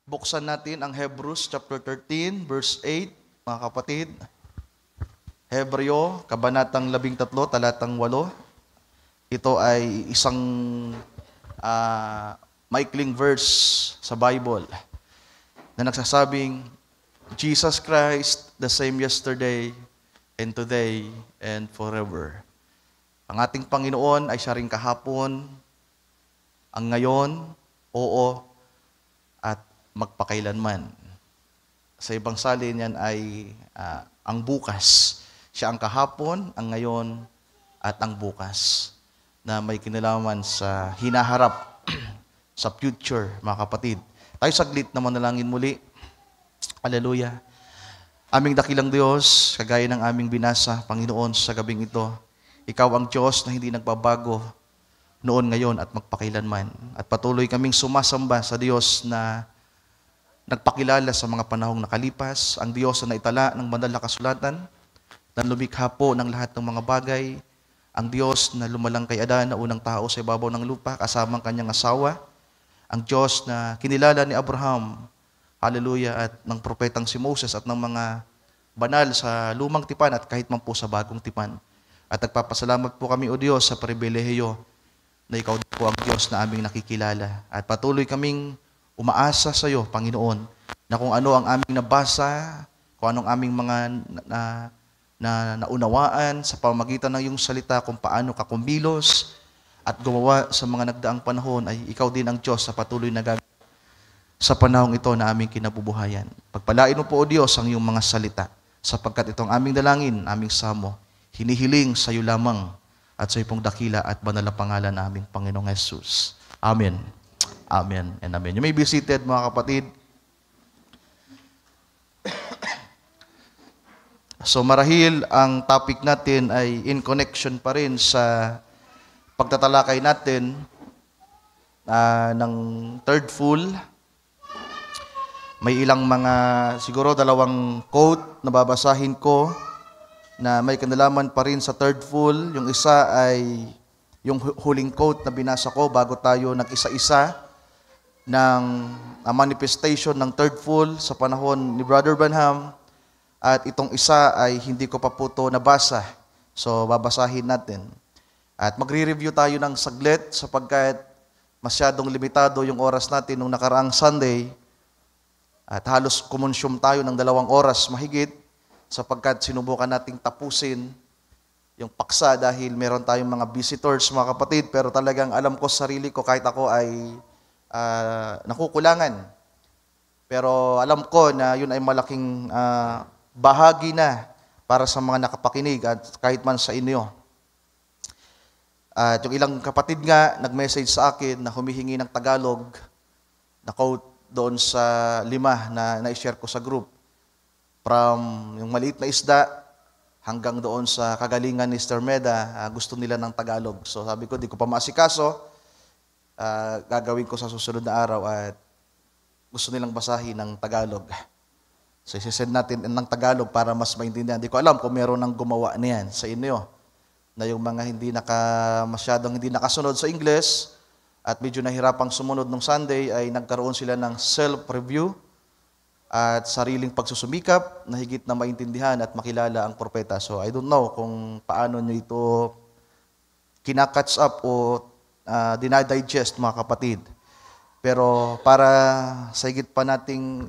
Buksan natin ang Hebrews chapter 13, verse 8, mga kapatid. Hebreo, kabanatang 13, talatang 8. Ito ay isang maikling verse sa Bible na nagsasabing, Jesus Christ, the same yesterday and today and forever. Ang ating Panginoon ay siya ring kahapon, ang ngayon, oo, at magpakailanman. Sa ibang salin yan ay ang bukas. Siya ang kahapon, ang ngayon, at ang bukas na may kinalaman sa hinaharap sa future, mga kapatid. Tayo saglit na manalangin muli. Hallelujah. Aming dakilang Diyos, kagaya ng aming binasa, Panginoon, sa gabing ito, Ikaw ang Diyos na hindi nagbabago noon, ngayon, at magpakailanman. At patuloy kaming sumasamba sa Diyos na nagpakilala sa mga panahong nakalipas, ang Diyos na naitala ng banal na kasulatan, na lumikha po ng lahat ng mga bagay, ang Diyos na lumalang kay Adan na unang tao sa ibabaw ng lupa, kasamang kanyang asawa, ang Diyos na kinilala ni Abraham, hallelujah, at ng propetang si Moses at ng mga banal sa lumang tipan at kahit man po sa bagong tipan. At nagpapasalamat po kami, O Diyos, sa pribilehiyo na Ikaw po ang Diyos na aming nakikilala. At patuloy kaming umaasa sa iyo, Panginoon, na kung ano ang aming nabasa, kung anong aming mga naunawaan sa pamamagitan ng iyong salita, kung paano ka kumilos at gumawa sa mga nagdaang panahon, ay Ikaw din ang Diyos sa patuloy na gagawin sa panahong ito na aming kinabubuhayan. Pagpalain mo po, O Diyos, ang iyong mga salita, sapagkat itong aming dalangin, aming samo, hinihiling sa iyo lamang at sa iyong dakila at banal na pangalan naming Panginoong Jesus. Amen. Amen and amen. You may be seated, mga kapatid. So marahil ang topic natin ay in connection pa rin sa pagtatalakay natin ng third fool. May ilang mga, siguro dalawang quote na babasahin ko na may kinalaman pa rin sa third fool. Yung isa ay yung huling quote na binasa ko bago tayo nag-isa-isa ng manifestation ng third fool sa panahon ni Brother Branham. At itong isa ay hindi ko pa po ito nabasa. So babasahin natin. At magre-review tayo ng saglit sapagkat masyadong limitado yung oras natin nung nakaraang Sunday. At halos kumonsume tayo ng 2 oras mahigit sapagkat sinubukan nating tapusin yung paksa dahil meron tayong mga visitors, mga kapatid, pero talagang alam ko sa sarili ko kahit ako ay nakukulangan. Pero alam ko na yun ay malaking bahagi na para sa mga nakapakinig at kahit man sa inyo. At yung ilang kapatid nga nag-message sa akin na humihingi ng Tagalog na quote doon sa 5 na na-share ko sa group. From yung maliit na isda hanggang doon sa kagalingan ni Sister Meda, gusto nila ng Tagalog. So sabi ko, di ko pa maasikaso, gagawin ko sa susunod na araw at gusto nilang basahin ng Tagalog. So isisend natin ng Tagalog para mas maintindihan. Di ko alam kung meron ng gumawa niyan sa inyo, na yung mga masyadong hindi nakasunod sa English at medyo nahirapang sumunod nung Sunday ay nagkaroon sila ng self-review at sariling pagsusumikap na higit na maintindihan at makilala ang propeta. So I don't know kung paano nyo ito kinakatch up o dinadigest, mga kapatid. Pero para sa higit pa nating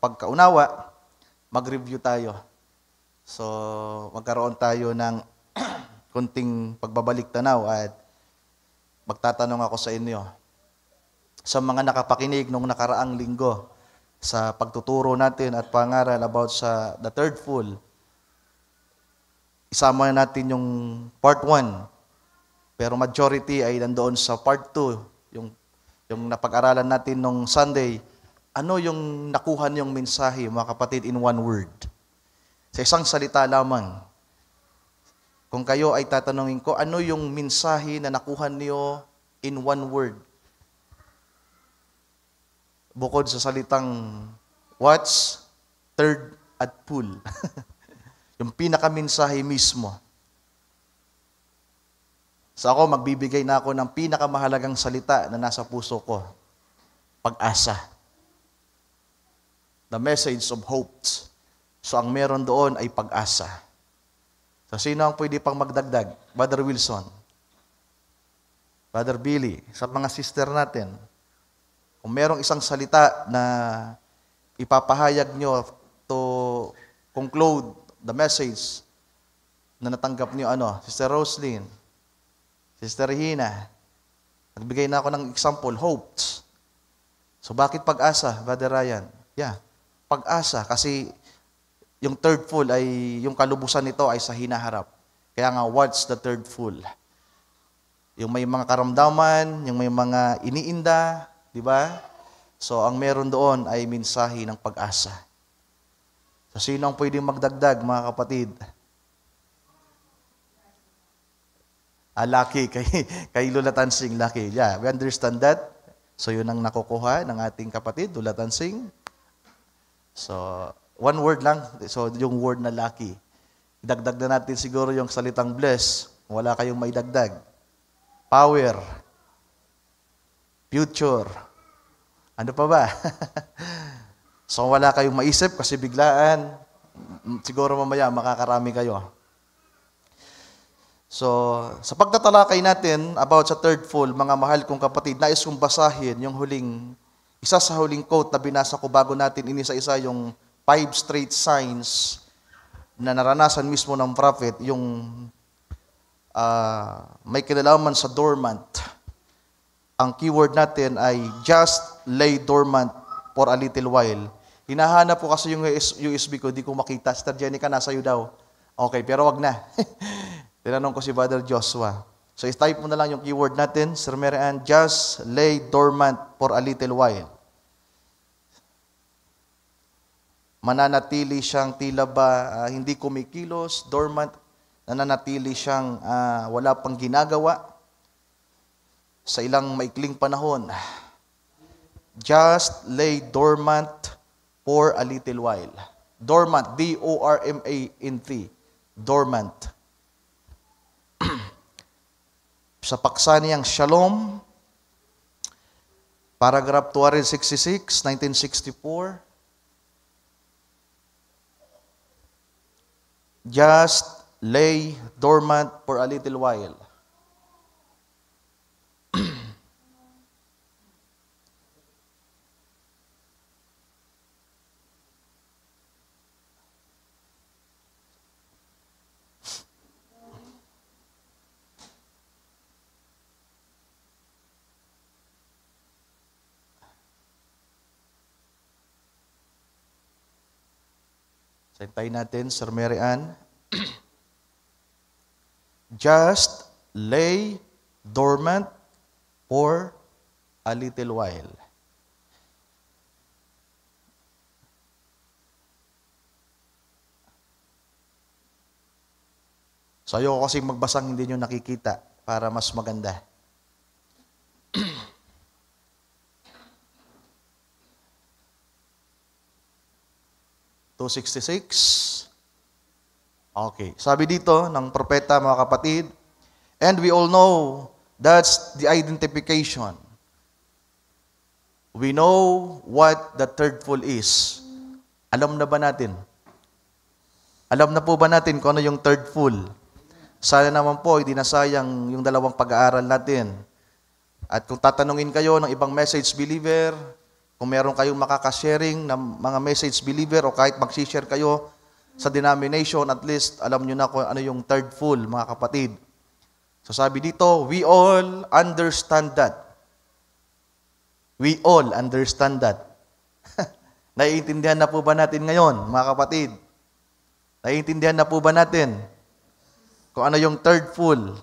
pagkaunawa, mag-review tayo. So magkaroon tayo ng kunting pagbabalik tanaw at magtatanong ako sa inyo. Sa mga nakapakinig nung nakaraang linggo, sa pagtuturo natin at pangaral about sa the third fool, isama natin yung part 1, pero majority ay nandoon sa part 2, yung napag-aralan natin nung Sunday. Ano yung nakuha niyong mensahe, mga kapatid, in one word? Sa isang salita lamang. Kung kayo ay tatanungin ko, ano yung mensahe na nakuha niyo in one word? Bukod sa salitang what's, third, at pool. Yung pinaka-mensahe mismo. So ako, magbibigay na ako ng pinakamahalagang salita na nasa puso ko. Pag-asa. The message of hope. So ang meron doon ay pag-asa. So sino ang pwede pang magdagdag? Brother Wilson, Brother Billy, sa mga sister natin, kung merong isang salita na ipapahayag nyo to conclude the message na natanggap niyo, Sister Roslyn, Sister Hina, nagbigay na ako ng example, hopes. So bakit pag-asa, Brother Ryan? Yeah, pag-asa. Kasi yung third fool ay, yung kalubusan nito ay sa hinaharap. Kaya nga, what's the third fool? Yung may mga karamdaman, yung may mga iniinda, di ba? So ang meron doon ay mensahe ng pag-asa. So sino ang pwedeng magdagdag, mga kapatid? Lucky, kay Lola Tansing, lucky. Yeah, we understand that. So yun ang nakukuha ng ating kapatid, Lola Tansing. So, one word lang. So yung word na lucky. Idagdag na natin siguro yung salitang bless. Wala kayong may dagdag. Power. Future. Ano pa ba? So wala kayong maisip kasi biglaan. Siguro mamaya makakarami kayo. So, sa pagtatalakay natin about sa third fool, mga mahal kong kapatid, nais kong basahin yung isa sa huling quote na binasa ko bago natin inisa-isa yung 5 straight signs na naranasan mismo ng prophet, yung may kinalaman sa dormant. Ang keyword natin ay just lay dormant for a little while. Hinahanap ko kasi yung USB ko, di ko makita. Sister Jenica, nasa iyo daw. Okay, pero wag na. Tinanong ko si Brother Joshua. So, type mo na lang yung keyword natin, Sir Marian, just lay dormant for a little while. Mananatili siyang tila ba hindi kumikilos, dormant, nananatili siyang wala pang ginagawa sa ilang maikling panahon. Just lay dormant for a little while. Dormant, D-O-R-M-A-N-T, dormant. Sa paksa niyang Shalom, paragraph 266, 1964, just lay dormant for a little while. Sayin natin, Sir Mary Ann. Just lay dormant for a little while. So ayoko kasing magbasang hindi nyo nakikita para mas maganda. 266. Okay. Sabi dito ng propeta, mga kapatid, and we all know that's the identification. We know what the third fool is. Alam na ba natin? Alam na po ba natin kung ano yung third fool? Sana naman po, hindi nasayang yung dalawang pag-aaral natin. At kung tatanungin kayo ng ibang message believer, kung meron kayong makakasharing ng mga message believer o kahit mag-share kayo sa denomination, at least alam nyo na kung ano yung third fool, mga kapatid. So sabi dito, we all understand that. We all understand that. Naiintindihan na po ba natin ngayon, mga kapatid? Naiintindihan na po ba natin kung ano yung third fool?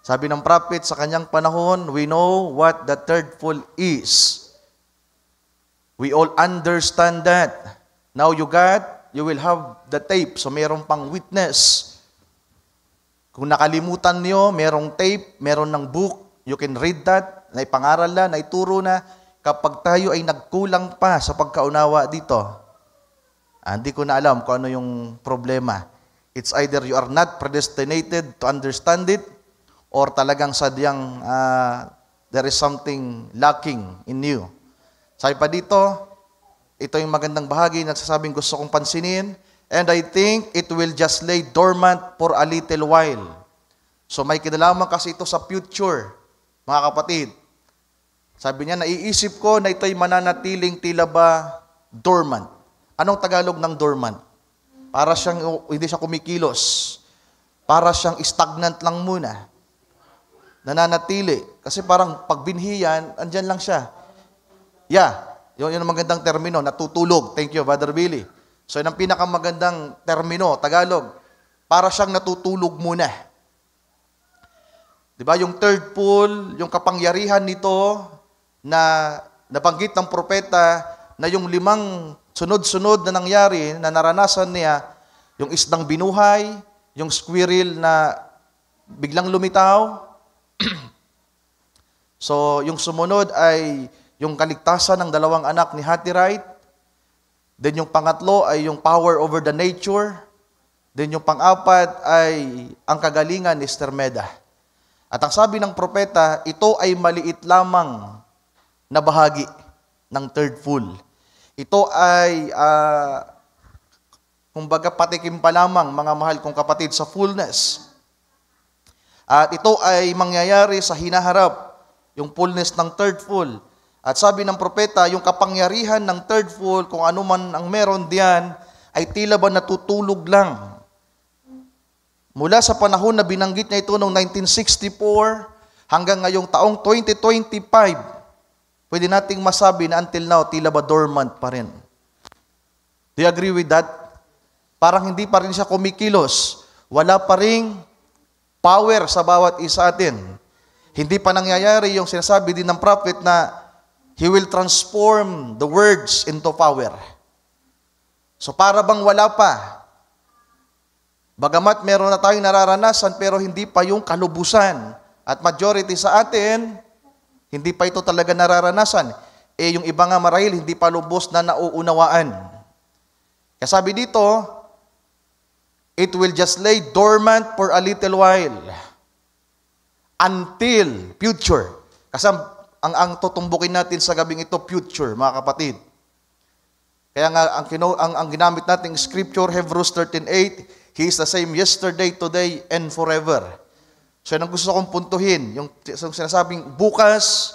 Sabi ng prophet sa kanyang panahon, we know what the third fool is. We all understand that. Now you will have the tape. So mayroon pang witness. Kung nakalimutan niyo, merong tape, meron ng book, you can read that, naipangaral na, naituro na, kapag tayo ay nagkulang pa sa pagkaunawa dito. Hindi ko na alam kung ano yung problema. It's either you are not predestinated to understand it, or talagang sadyang there is something lacking in you. Sabi pa dito, Ito yung magandang bahagi na sasabing gusto kong pansinin. And I think it will just lay dormant for a little while. So may kinalaman kasi ito sa future, mga kapatid. Sabi niya, naiisip ko na ito'y mananatiling tila ba dormant. Anong Tagalog ng dormant? Para siyang, hindi siya kumikilos. Para siyang stagnant lang muna. Nananatili. Kasi parang pagbinhiyan, andyan lang siya. Yeah, yun ang magandang termino, natutulog. Thank you, Brother Billy. So yun ang pinakamagandang termino, Tagalog. Para siyang natutulog muna. Diba, yung third pool, yung kapangyarihan nito na nabanggit ng propeta na yung 5 sunod-sunod na nangyari, na naranasan niya, yung isdang binuhay, yung squirrel na biglang lumitaw. So, yung sumunod ay yung kaligtasan ng 2 anak ni Hatirite. Then yung pangatlo ay yung power over the nature. Then yung pang-apat ay ang kagalingan ni Stermeda. At ang sabi ng propeta, ito ay maliit lamang na bahagi ng third pool. Ito ay, kumbaga patikim pa lamang, mga mahal kong kapatid, sa fullness. At ito ay mangyayari sa hinaharap, yung fullness ng third pool. At sabi ng propeta, yung kapangyarihan ng third pool, kung ano man ang meron diyan, ay tila ba natutulog lang. Mula sa panahon na binanggit niya ito noong 1964 hanggang ngayong taong 2025, pwede nating masabi na until now, tila ba dormant pa rin. Do you agree with that? Parang hindi pa rin siya kumikilos. Wala pa ring power sa bawat isa atin. Hindi pa nangyayari yung sinasabi din ng prophet na he will transform the words into power. So para bang wala pa. Bagamat meron na tayong nararanasan pero hindi pa yung kalubusan. At majority sa atin, hindi pa ito talaga nararanasan. Yung iba nga marahil hindi pa lubos na nauunawaan. Kaya sabi dito, it will just lay dormant for a little while. Until future. Kasi ang tutumbukin natin sa gabing ito, future, mga kapatid. Kaya nga, ang ginamit nating scripture, Hebrews 13:8, He is the same yesterday, today, and forever. So, yun ang gusto kong puntuhin. Yung sinasabing bukas,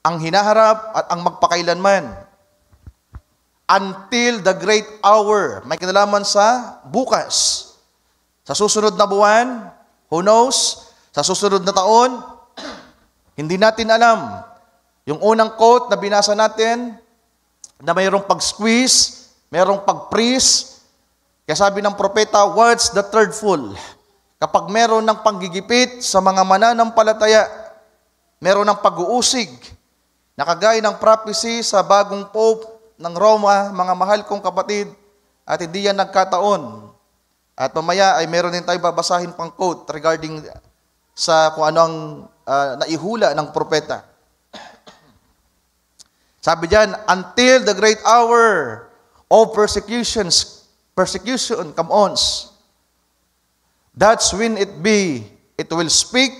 ang hinaharap, at ang magpakailanman. Until the great hour. May kinalaman sa bukas. Sa susunod na buwan, who knows? Sa susunod na taon, hindi natin alam. Yung unang quote na binasa natin, na mayroong pag-squeeze, mayroong pag-freeze. Kaya sabi ng propeta, what's the third fool? Kapag meron ng panggigipit sa mga mananampalataya, meron ng pag-uusig, nakagaya ng prophecy sa bagong Pope ng Roma, mga mahal kong kapatid, at hindi yan nagkataon. At mamaya ay meron din tayo babasahin pang quote regarding sa kung ano ang naihula ng propeta. Sabi diyan, until the great hour of persecution come on. That's when it will speak,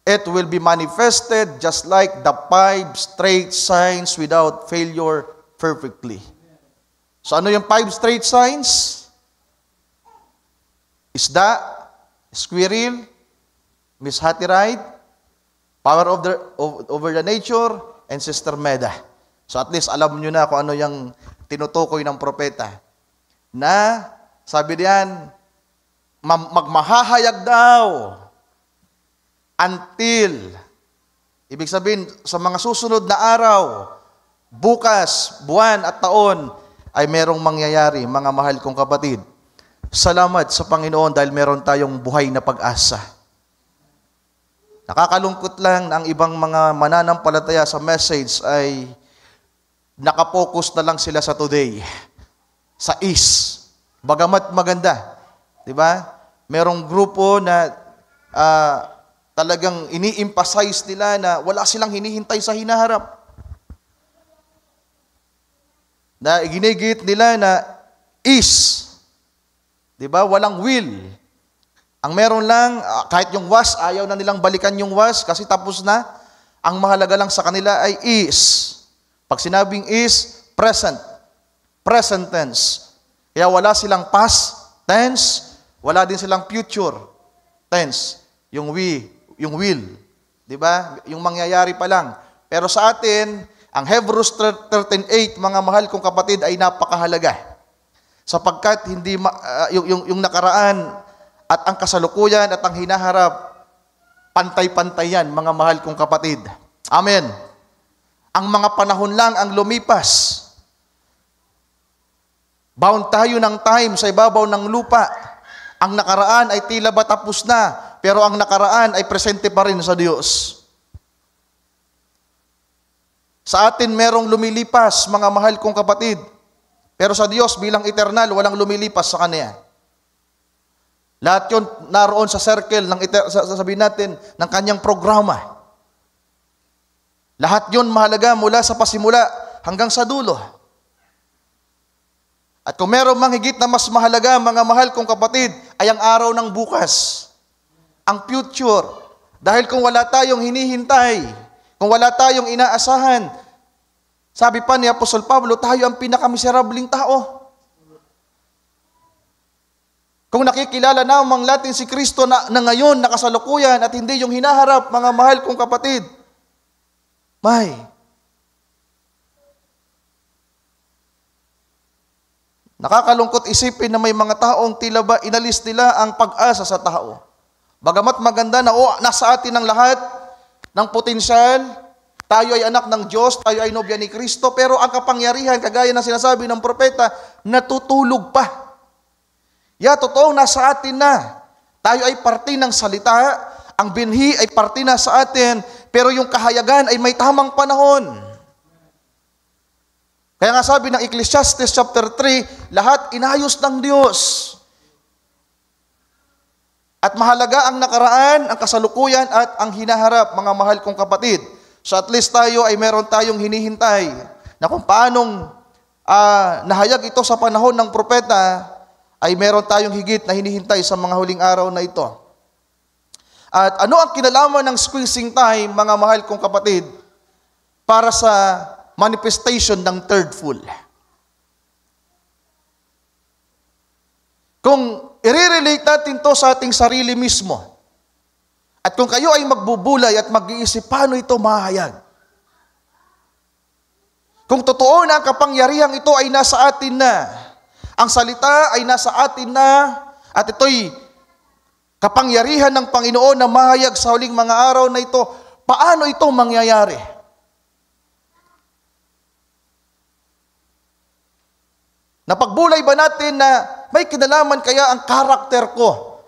it will be manifested just like the 5 straight signs without failure perfectly. So ano yung 5 straight signs? Isda, squirrel, Miss Hatirite, power over the nature, and Sister Meda. So at least alam nyo na kung ano yung tinutukoy ng propeta. Na, sabi diyan, magmahahayag daw until, ibig sabihin, sa mga susunod na araw, bukas, buwan at taon, ay merong mangyayari, mga mahal kong kapatid. Salamat sa Panginoon dahil meron tayong buhay na pag-asa. Nakakalungkot lang na ang ibang mga mananampalataya sa message ay nakapokus na lang sila sa today. Sa is. Bagamat maganda. Diba? Merong grupo na talagang ini-emphasize nila na wala silang hinihintay sa hinaharap. Na ginigit nila na is. Diba? Walang will. Ang meron lang, kahit yung was, ayaw na nilang balikan yung was kasi tapos na. Ang mahalaga lang sa kanila ay is. Pag sinabing is, present. Present tense. Kaya wala silang past tense, wala din silang future tense. Yung will. Di ba? Yung mangyayari pa lang. Pero sa atin, ang Hebrews 13:8, mga mahal kong kapatid, ay napakahalaga. Sapagkat hindi yung nakaraan at ang kasalukuyan at ang hinaharap, pantay-pantay yan, mga mahal kong kapatid. Amen. Ang mga panahon lang ang lumipas. Bound tayo ng time sa ibabaw ng lupa. Ang nakaraan ay tila ba tapos na, pero ang nakaraan ay presente pa rin sa Diyos. Sa atin merong lumilipas, mga mahal kong kapatid. Pero sa Diyos bilang eternal, walang lumilipas sa Kanya. Lahat yun naroon sa circle ng sasabihin natin ng Kanyang programa. Lahat yun mahalaga mula sa pasimula hanggang sa dulo. At kung meron mang higit na mas mahalaga, mga mahal kong kapatid, ay ang araw ng bukas. Ang future. Dahil kung wala tayong hinihintay, kung wala tayong inaasahan, sabi pa ni Apostol Pablo, tayo ang pinakamiserabling tao. Kung nakikilala namang natin si Kristo na ngayon, nakasalukuyan, at hindi yung hinaharap, mga mahal kong kapatid, nakakalungkot isipin na may mga taong tila ba inalis nila ang pag-asa sa tao. Bagamat maganda na nasa atin ang lahat ng potensyal, tayo ay anak ng Diyos, tayo ay nobya ni Kristo, pero ang kapangyarihan, kagaya ng sinasabi ng propeta, natutulog pa. Totoo, nasa atin na. Tayo ay parte ng salita, ang binhi ay parte na sa atin, pero yung kahayagan ay may tamang panahon. Kaya nga sabi ng Ecclesiastes chapter 3, lahat inayos ng Diyos. At mahalaga ang nakaraan, ang kasalukuyan, at ang hinaharap, mga mahal kong kapatid. So at least tayo ay meron tayong hinihintay na kung paanong nahayag ito sa panahon ng propeta, ay meron tayong higit na hinihintay sa mga huling araw na ito. At ano ang kinalaman ng squeezing time, mga mahal kong kapatid, para sa manifestation ng third fool? Kung i-relate natin to sa ating sarili mismo, at kung kayo ay magbubulay at mag-iisip, paano ito mahayag? Kung totoo na ang kapangyarihang ito ay nasa atin na, ang salita ay nasa atin na, at ito'y kapangyarihan ng Panginoon na mahayag sa huling mga araw na ito, paano ito mangyayari? Napagbulay ba natin na may kinalaman kaya ang karakter ko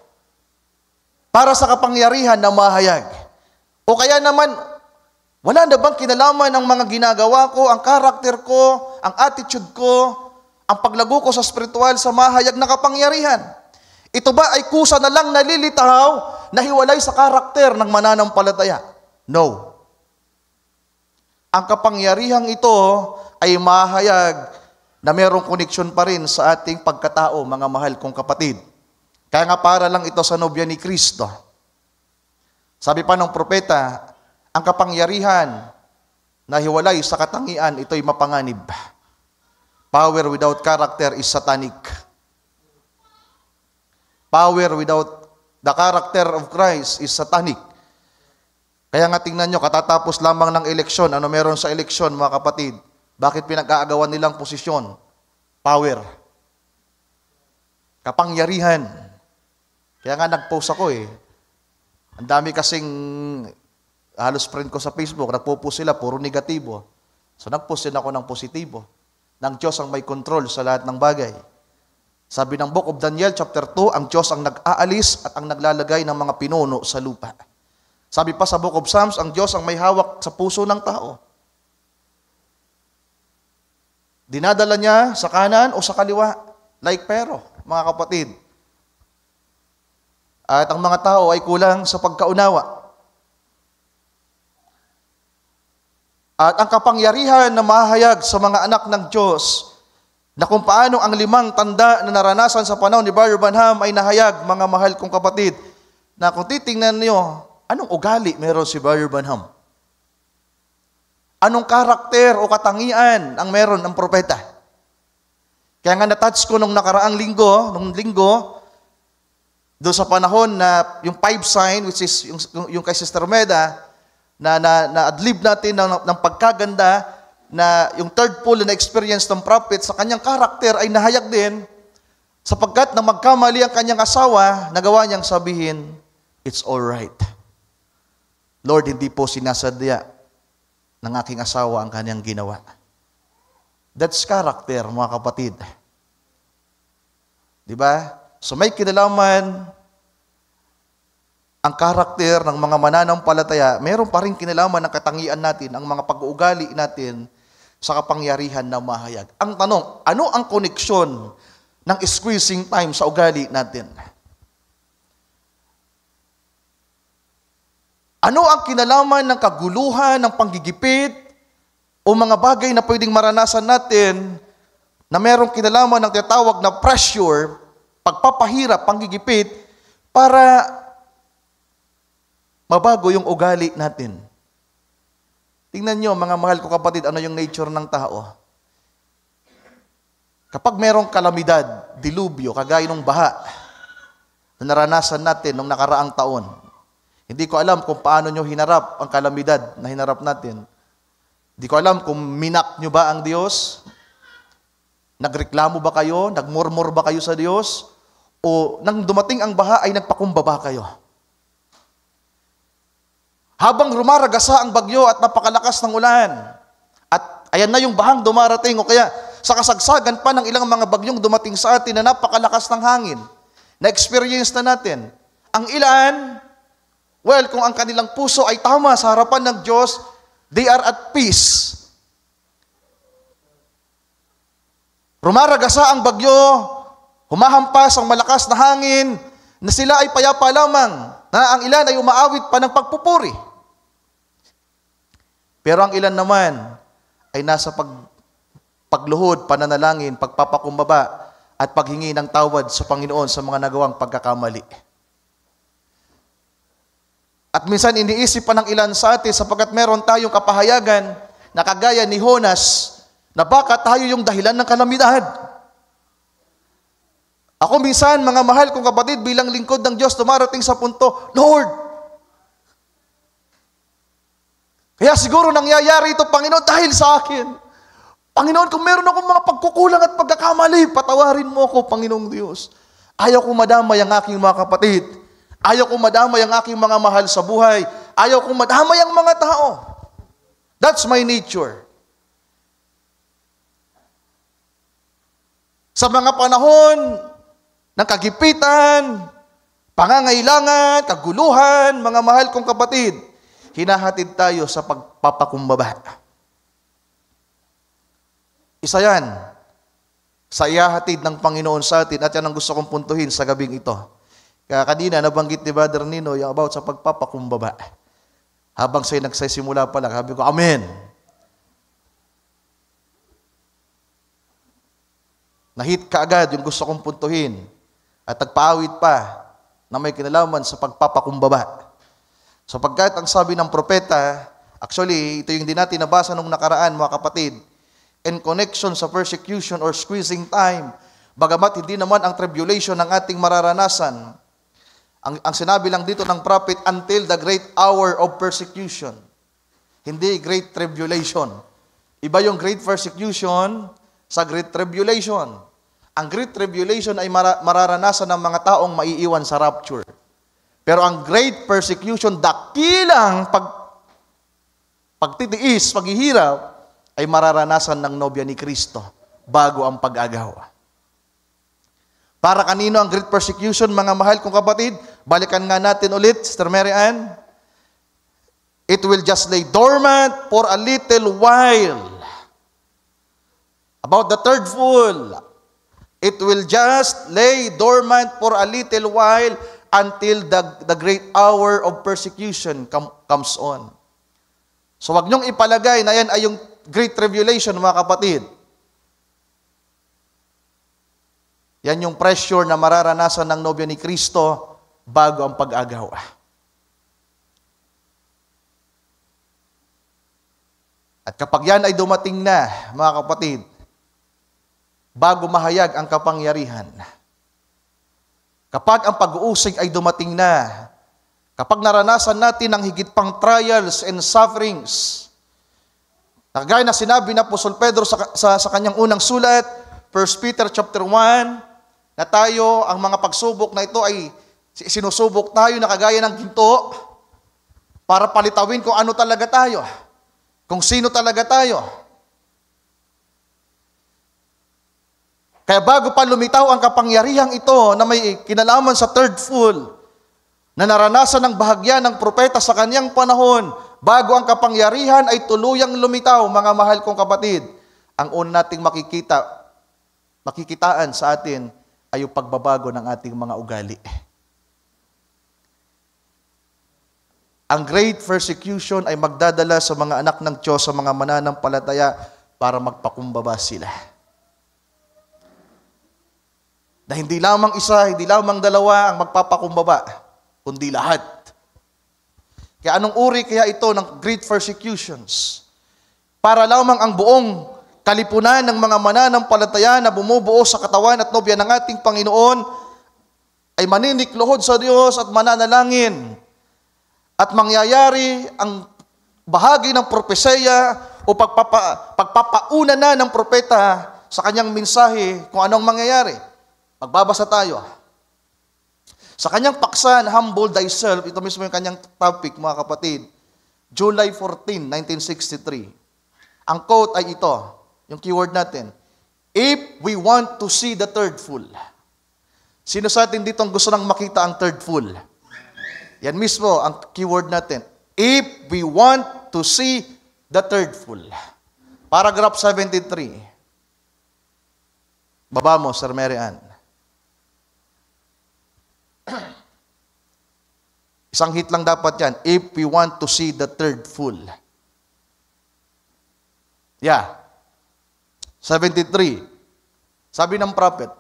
para sa kapangyarihan na mahayag? O kaya naman, wala na bang kinalaman ang mga ginagawa ko, ang karakter ko, ang attitude ko, ang paglago ko sa spiritual sa mahayag na kapangyarihan? Ito ba ay kusa na lang nalilitaw na hiwalay sa karakter ng mananampalataya? No. Ang kapangyarihang ito ay mahayag na mayroong koneksyon pa rin sa ating pagkatao, mga mahal kong kapatid. Kaya nga para lang ito sa nobya ni Kristo. Sabi pa ng propeta, ang kapangyarihan na hiwalay sa katangian, ito'y mapanganib. Power without character is satanic. Power without the character of Christ is satanic. Kaya nga tingnan nyo, katatapos lamang ng eleksyon, ano meron sa eleksyon, mga kapatid? Bakit pinag-aagawan nilang posisyon? Power. Kapangyarihan. Kaya nga nag-post ako Ang dami kasing halos friend ko sa Facebook, nagpo-post sila, puro negatibo. So nag-post din ako ng positibo. Ng Diyos ang may control sa lahat ng bagay. Sabi ng Book of Daniel chapter 2, ang Diyos ang nag-aalis at ang naglalagay ng mga pinuno sa lupa. Sabi pa sa Book of Psalms, ang Diyos ang may hawak sa puso ng tao. Dinadala niya sa kanan o sa kaliwa, like pero, mga kapatid. At ang mga tao ay kulang sa pagkaunawa. At ang kapangyarihan na mahayag sa mga anak ng Diyos, na kung paano ang 5 tanda na naranasan sa panahon ni Brother Branham ay nahayag, mga mahal kong kapatid, na kung titingnan niyo, anong ugali meron si Brother Branham? Anong karakter o katangian ang meron ng propeta? Kaya nga na-touch ko nung nakaraang linggo, doon sa panahon na yung 5 sign, which is yung kay Sister Meda, na adlib natin ng pagkaganda, na yung third pull na experience ng prophet sa kanyang karakter ay nahayag din, sapagkat na magkamali ang kanyang asawa, nagawa niyang sabihin, it's all right. Lord, hindi po sinasadya ng aking asawa ang kanyang ginawa. That's character, mga kapatid. Diba? So may kinalaman ang karakter ng mga mananampalataya, meron pa rin kinalaman ng katangian natin, ang mga pag-uugali natin sa kapangyarihan na mahayag. Ang tanong, ano ang koneksyon ng squeezing time sa ugali natin? Ano ang kinalaman ng kaguluhan, ng panggigipit, o mga bagay na pwedeng maranasan natin na merong kinalaman ng tinatawag na pressure, pagpapahirap, panggigipit, para mabago yung ugali natin? Tingnan nyo, mga mahal ko kapatid, ano yung nature ng tao. Kapag merong kalamidad, dilubyo, kagaya ng baha, na naranasan natin nung nakaraang taon, hindi ko alam kung paano nyo hinarap ang kalamidad na hinarap natin. Hindi ko alam kung minak nyo ba ang Diyos, nagreklamo ba kayo, nagmurmur ba kayo sa Diyos, o nang dumating ang baha ay nagpakumbaba kayo. Habang rumaragasa ang bagyo at napakalakas ng ulan, at ayan na yung bahang dumarating, o kaya sa kasagsagan pa ng ilang mga bagyong dumating sa atin na napakalakas ng hangin, na-experience na natin. Ang ilan, well, kung ang kanilang puso ay tama sa harapan ng Diyos, they are at peace. Rumaragasa ang bagyo, humahampas ang malakas na hangin, na sila ay payapa lamang, na ang ilan ay umaawit pa ng pagpupuri. Pero ang ilan naman ay nasa pagluhod, pananalangin, pagpapakumbaba, at paghingi ng tawad sa Panginoon sa mga nagawang pagkakamali. At minsan iniisip pa ng ilan sa atin sapagkat meron tayong kapahayagan na kagaya ni Jonas, na baka tayo yung dahilan ng kalamidad. Ako minsan, mga mahal kong kapatid, bilang lingkod ng Diyos, dumarating sa punto, Lord, kaya siguro nangyayari ito, Panginoon, dahil sa akin. Panginoon, kung meron akong mga pagkukulang at pagkakamali, patawarin mo ako, Panginoong Diyos. Ayaw kong madamay ang aking mga kapatid. Ayaw kong madamay ang aking mga mahal sa buhay. Ayaw kong madamay ang mga tao. That's my nature. Sa mga panahon ng kagipitan, pangangailangan, kaguluhan, mga mahal kong kapatid, hinahatid tayo sa pagpapakumbaba. Isa yan sa ihahatid ng Panginoon sa atin, at yan ang gusto kong puntuhin sa gabing ito. Kaya kanina nabanggit ni Brother Nino yung about sa pagpapakumbaba. Habang sa'yo nagsisimula pa lang, sabi ko, Amen. Nahit ka agad yung gusto kong puntuhin, at nagpaawit pa na may kinalaman sa pagpapakumbaba. Sapagkat ang sabi ng propeta, actually, ito yung di natin nabasa nung nakaraan, mga kapatid, in connection sa persecution or squeezing time, bagamat hindi naman ang tribulation ng ating mararanasan, ang sinabi lang dito ng prophet, until the great hour of persecution. Hindi great tribulation. Iba yung great persecution sa great tribulation. Ang great tribulation ay mararanasan ng mga taong maiiwan sa rapture. Pero ang great persecution, dakilang pagtitiis, paghihirap, ay mararanasan ng nobya ni Kristo bago ang pag-agaw. Para kanino ang great persecution, mga mahal kong kapatid? Balikan nga natin ulit, Sister Mary Ann. It will just lay dormant for a little while. About the third fool, it will just lay dormant for a little while until the great hour of persecution comes on. So wag niyong ipalagay na yan ay yung great tribulation, mga kapatid. Yan yung pressure na mararanasan ng nobya ni Kristo bago ang pag-agaw. At kapag yan ay dumating na, mga kapatid, bago mahayag ang kapangyarihan, kapag ang pag-uusig ay dumating na, kapag naranasan natin ang higit pang trials and sufferings, kagaya na sinabi na Apostol Pedro sa kanyang unang sulat, 1 Peter chapter 1, na tayo, ang mga pagsubok na ito ay sinusubok tayo na kagaya ng ginto para palitawin kung ano talaga tayo, kung sino talaga tayo. Kaya bago pa lumitaw ang kapangyarihang ito na may kinalaman sa third fool, na naranasan ng bahagya ng propeta sa kanyang panahon, bago ang kapangyarihan ay tuluyang lumitaw, mga mahal kong kapatid, ang una nating makikitaan sa atin ay yung pagbabago ng ating mga ugali. Ang great persecution ay magdadala sa mga anak ng Diyos, sa mga mananampalataya, para magpakumbaba sila. Na hindi lamang isa, hindi lamang dalawa ang magpapakumbaba, kundi lahat. Kaya anong uri kaya ito ng great persecutions? Para lamang ang buong kalipunan ng mga mananampalataya na bumubuo sa katawan at nobya ng ating Panginoon ay maniniklohod sa Diyos at mananalangin. At mangyayari ang bahagi ng propesya o pagpapauna na ng propeta sa kanyang mensahe kung anong mangyayari. Magbabasa tayo. Sa kanyang paksa na Humble Thyself, ito mismo yung kanyang topic, mga kapatid, July 14, 1963. Ang quote ay ito, yung keyword natin, if we want to see the third fool. Sino sa atin dito ang gusto nang makita ang third fool? Yan mismo ang keyword natin. If we want to see the third fool. Paragraph 73. Baba mo, Sir Mary Ann. Isang hit lang dapat yan. If we want to see the third fool. Yeah. 73. Sabi ng prophet,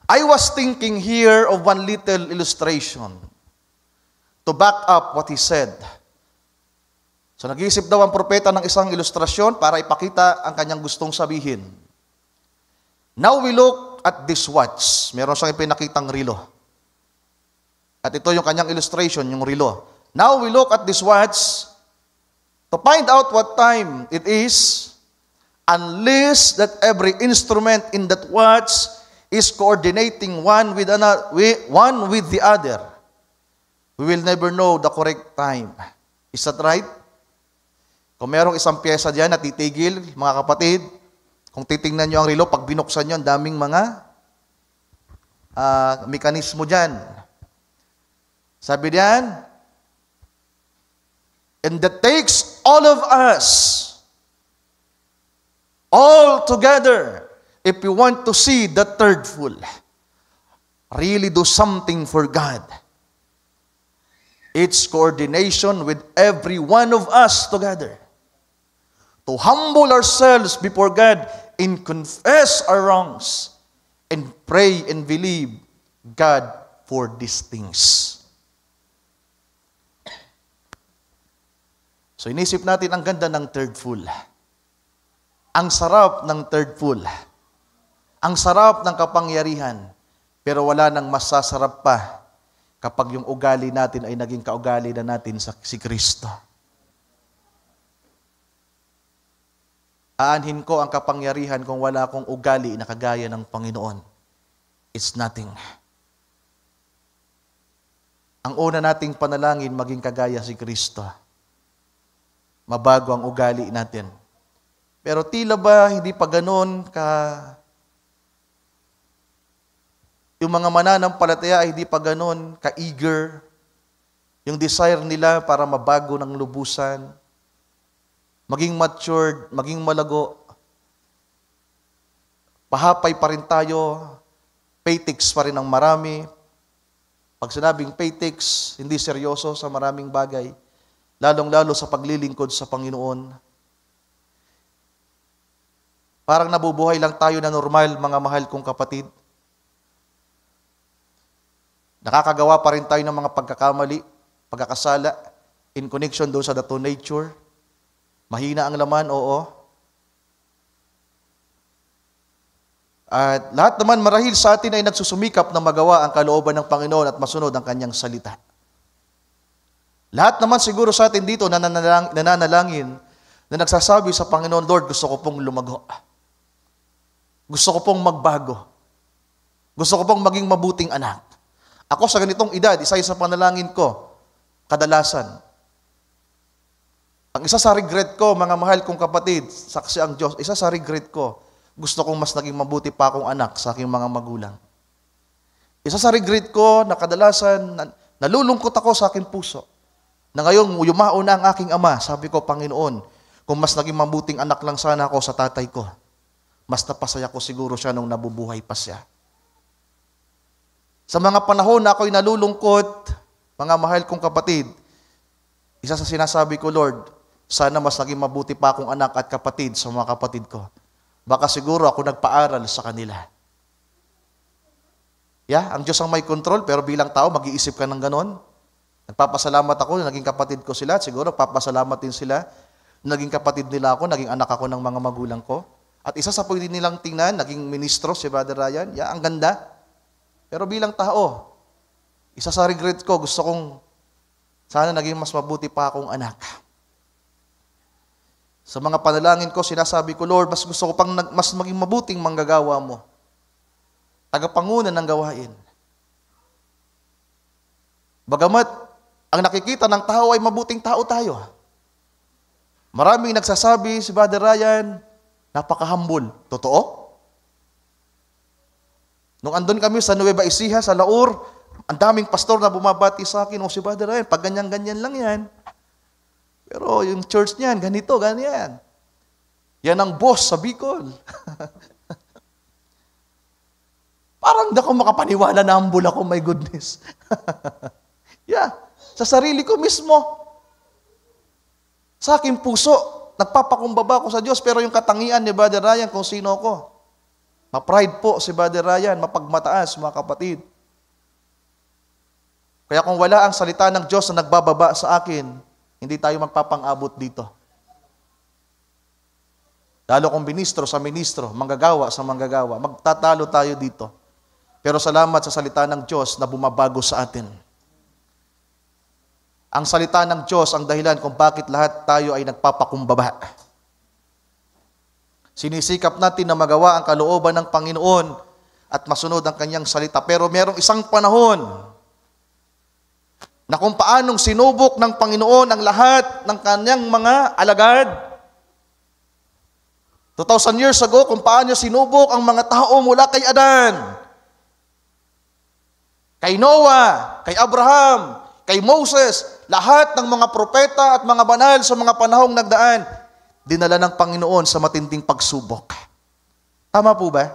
I was thinking here of one little illustration to back up what he said. So nag-iisip daw ang propeta ng isang ilustrasyon para ipakita ang kanyang gustong sabihin. Now we look at this watch. Meron siyang ipinakitang relo. At ito yung kanyang illustration, yung relo. Now we look at this watch to find out what time it is, unless that every instrument in that watch is coordinating one with the other. We will never know the correct time. Is that right? Kung merong isang pyesa dyan na titigil, mga kapatid, kung titingnan nyo ang relo, pag binuksan nyo, ang daming mga mekanismo dyan. Sabi diyan, and that takes all of us, all together, if we want to see the third fool, really do something for God. It's coordination with every one of us together. To humble ourselves before God and confess our wrongs and pray and believe God for these things. So inisip natin ang ganda ng third fool. Ang sarap ng third fool. Ang sarap ng kapangyarihan. Pero wala nang masasarap pa kapag yung ugali natin ay naging kaugali na natin si Kristo. Aanhin ko ang kapangyarihan kung wala akong ugali na kagaya ng Panginoon. It's nothing. Ang una nating panalangin maging kagaya si Kristo. Mabago ang ugali natin. Pero tila ba hindi pa ganoon yung mga mananampalataya ay hindi pa ganoon ka-eager, yung desire nila para mabago ng lubusan, maging matured, maging malago. Pahapay pa rin tayo, paytics pa rin ang marami. Pag sinabing paytics, hindi seryoso sa maraming bagay, lalong-lalo sa paglilingkod sa Panginoon. Parang nabubuhay lang tayo na normal, mga mahal kong kapatid. Nakakagawa pa rin tayo ng mga pagkakamali, pagkakasala, in connection doon sa the two nature. Mahina ang laman, oo. At lahat naman marahil sa atin ay nagsusumikap na magawa ang kalooban ng Panginoon at masunod ang kanyang salita. Lahat naman siguro sa atin dito nananalangin na nagsasabi sa Panginoon, Lord, gusto ko pong lumago. Gusto ko pong magbago. Gusto ko pong maging mabuting anak. Ako sa ganitong edad, isa sa panalangin ko, kadalasan. Ang isa sa regret ko, mga mahal kong kapatid, saksi ang Diyos, isa sa regret ko, gusto kong mas naging mabuti pa akong anak sa aking mga magulang. Isa sa regret ko na kadalasan, nalulungkot ako sa aking puso. Na ngayon, yumao na ang aking ama. Sabi ko, Panginoon, kung mas naging mabuting anak lang sana ako sa tatay ko, mas napasaya ko siguro siya nung nabubuhay pa siya. Sa mga panahon na ako'y nalulungkot, mga mahal kong kapatid, isa sa sinasabi ko, Lord, sana mas naging mabuti pa akong anak at kapatid sa mga kapatid ko. Baka siguro ako nagpaaral sa kanila. Ang Diyos ang may control, pero bilang tao, mag-iisip ka ng ganon. Nagpapasalamat ako na naging kapatid ko sila, at siguro papasalamat din sila. Naging kapatid nila ako, naging anak ako ng mga magulang ko. At isa sa pwede nilang tingnan, naging ministro si Brother Ryan. Ang ganda. Pero bilang tao, isa sa regret ko, gusto kong sana naging mas mabuti pa akong anak. Sa mga panalangin ko, sinasabi ko, Lord, mas gusto ko pang mas maging mabuting manggagawa mo. Tagapangunan ng gawain. Bagamat ang nakikita ng tao ay mabuting tao tayo. Maraming nagsasabi, si Brother Ryan, napaka-humble. Totoo? Nung andun kami sa Nueva Ecija, sa Laur, ang daming pastor na bumabati sa akin, si Brother Ryan, pag ganyan-ganyan lang yan. Pero yung church niyan, ganito, ganyan. Yan ang boss sa Bicol. Parang hindi ako makapaniwala na humble ako, my goodness. Sa sarili ko mismo. Sa aking puso, nagpapakumbaba ko sa Diyos, pero yung katangian ni Brother Ryan kung sino ko. Ma-pride po si Brother Ryan, mapagmataas, mga kapatid. Kaya kung wala ang salita ng Diyos na nagbababa sa akin, hindi tayo magpapang-abot dito. Lalo kung ministro sa ministro, manggagawa sa manggagawa, magtatalo tayo dito. Pero salamat sa salita ng Diyos na bumabago sa atin. Ang salita ng Diyos ang dahilan kung bakit lahat tayo ay nagpapakumbaba. Sinisikap natin na magawa ang kalooban ng Panginoon at masunod ang kanyang salita. Pero merong isang panahon na kung paanong sinubok ng Panginoon ang lahat ng kanyang mga alagad. 2,000 years ago, kung paano sinubok ang mga tao mula kay Adan, kay Noah, kay Abraham, kay Moses, lahat ng mga propeta at mga banal sa mga panahong nagdaan, dinala ng Panginoon sa matinding pagsubok. Tama po ba?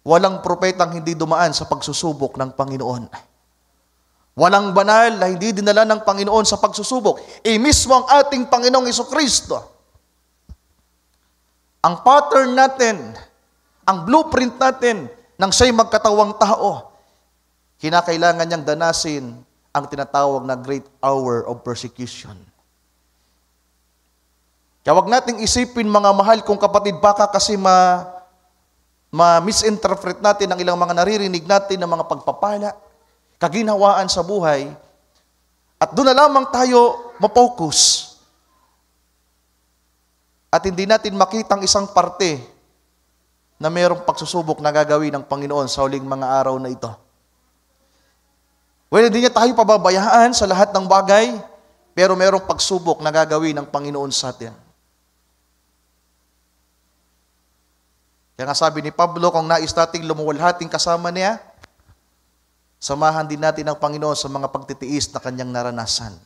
Walang propetang hindi dumaan sa pagsusubok ng Panginoon. Walang banal na hindi dinala ng Panginoon sa pagsusubok. Mismo ang ating Panginoong Jesucristo. Ang pattern natin, ang blueprint natin ng siya'y magkatawang tao, kinakailangan niyang danasin ang tinatawag na great hour of persecution. Kaya wag nating isipin, mga mahal kong kapatid, baka kasi ma-misinterpret natin ang ilang mga naririnig natin ng mga pagpapala, kaginhawaan sa buhay, at doon na lamang tayo mapokus. At hindi natin makitang isang parte na mayroong pagsusubok na gagawin ng Panginoon sa huling mga araw na ito. Well, hindi niya tayo pababayaan sa lahat ng bagay, pero mayroong pagsubok na gagawin ng Panginoon sa atin. Kaya nga sabi ni Pablo, kung nais nating lumuwalhating kasama niya, samahan din natin ang Panginoon sa mga pagtitiis na kanyang naranasan.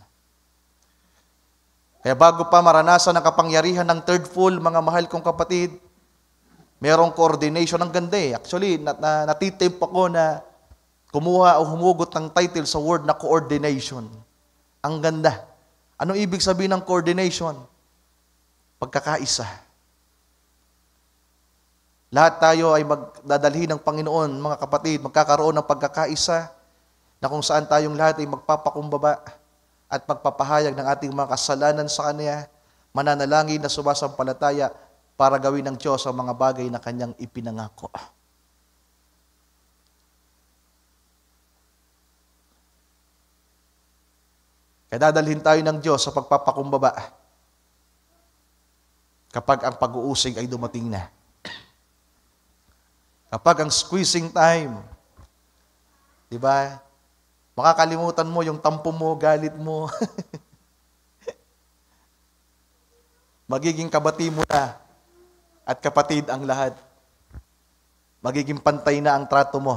Kaya bago pa maranasan ang kapangyarihan ng third fold, mga mahal kong kapatid, mayroong coordination. Ang ganda eh. Actually, natitip ako na kumuha o humugot ng title sa word na coordination. Ang ganda. Anong ibig sabihin ng coordination? Pagkakaisa. Lahat tayo ay magdadalhin ng Panginoon, mga kapatid, magkakaroon ng pagkakaisa na kung saan tayong lahat ay magpapakumbaba at magpapahayag ng ating mga kasalanan sa Kanya, mananalangin na sumasampalataya para gawin ng Diyos ang mga bagay na kanyang ipinangako. Kaya dadalhin tayo ng Diyos sa pagpapakumbaba kapag ang pag-uusig ay dumating na. Kapag ang squeezing time, di ba? Makakalimutan mo yung tampo mo, galit mo. Magiging kabati mo na at kapatid ang lahat. Magiging pantay na ang trato mo.